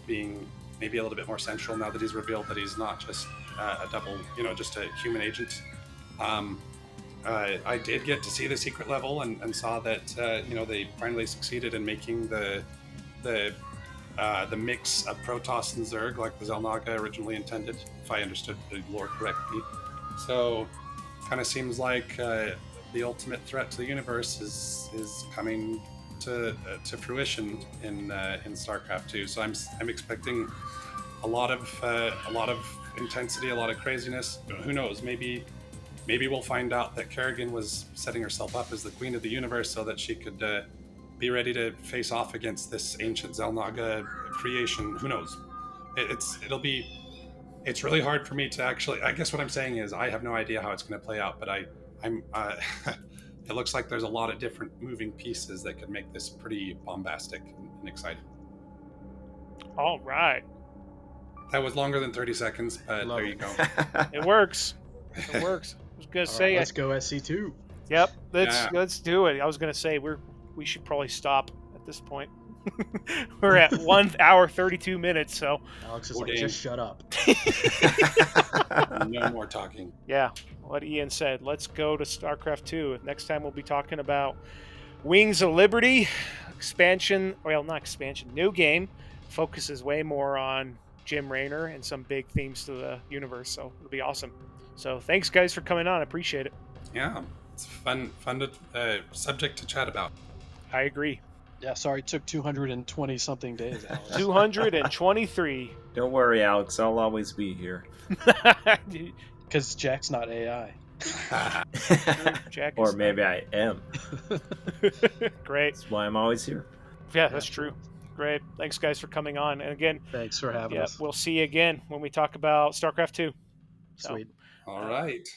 [SPEAKER 3] being maybe a little bit more central now that he's revealed that he's not just a double, just a human agent. I did get to see the secret level and saw that they finally succeeded in making the mix of Protoss and Zerg like the Xel'Naga originally intended, if I understood the lore correctly. So, kind of seems like the ultimate threat to the universe is coming to fruition in StarCraft 2. So I'm expecting a lot of intensity, a lot of craziness. Who knows? Maybe we'll find out that Kerrigan was setting herself up as the queen of the universe so that she could be ready to face off against this ancient Xel'Naga creation. Who knows? It's really hard for me to actually. I guess what I'm saying is I have no idea how it's going to play out, but I'm. It looks like there's a lot of different moving pieces that could make this pretty bombastic and exciting.
[SPEAKER 1] All right.
[SPEAKER 3] That was longer than 30 seconds, but there you go.
[SPEAKER 1] It works. It works. I was gonna say,
[SPEAKER 2] let's go SC2.
[SPEAKER 1] Yep, let's do it. I was gonna say we should probably stop at this point. We're at 1 hour 32 minutes, so
[SPEAKER 2] Alex is like, just shut up.
[SPEAKER 3] No more talking.
[SPEAKER 1] Yeah, what Ian said. Let's go to StarCraft 2. Next time we'll be talking about Wings of Liberty expansion. Well, not expansion. New game focuses way more on Jim Raynor and some big themes to the universe. So it'll be awesome. So thanks guys for coming on. I appreciate it.
[SPEAKER 3] Yeah, it's fun subject to chat about.
[SPEAKER 1] I agree.
[SPEAKER 2] Yeah, sorry, it took 220 something days, Alex.
[SPEAKER 1] 223.
[SPEAKER 4] Don't worry, Alex. I'll always be here.
[SPEAKER 2] Because Jack's not AI.
[SPEAKER 1] Jack
[SPEAKER 4] or maybe I am.
[SPEAKER 1] Great.
[SPEAKER 4] That's why I'm always here.
[SPEAKER 1] Yeah, that's true. Great. Thanks, guys, for coming on. And again,
[SPEAKER 2] thanks for having us.
[SPEAKER 1] We'll see you again when we talk about StarCraft 2.
[SPEAKER 2] Sweet.
[SPEAKER 3] All right.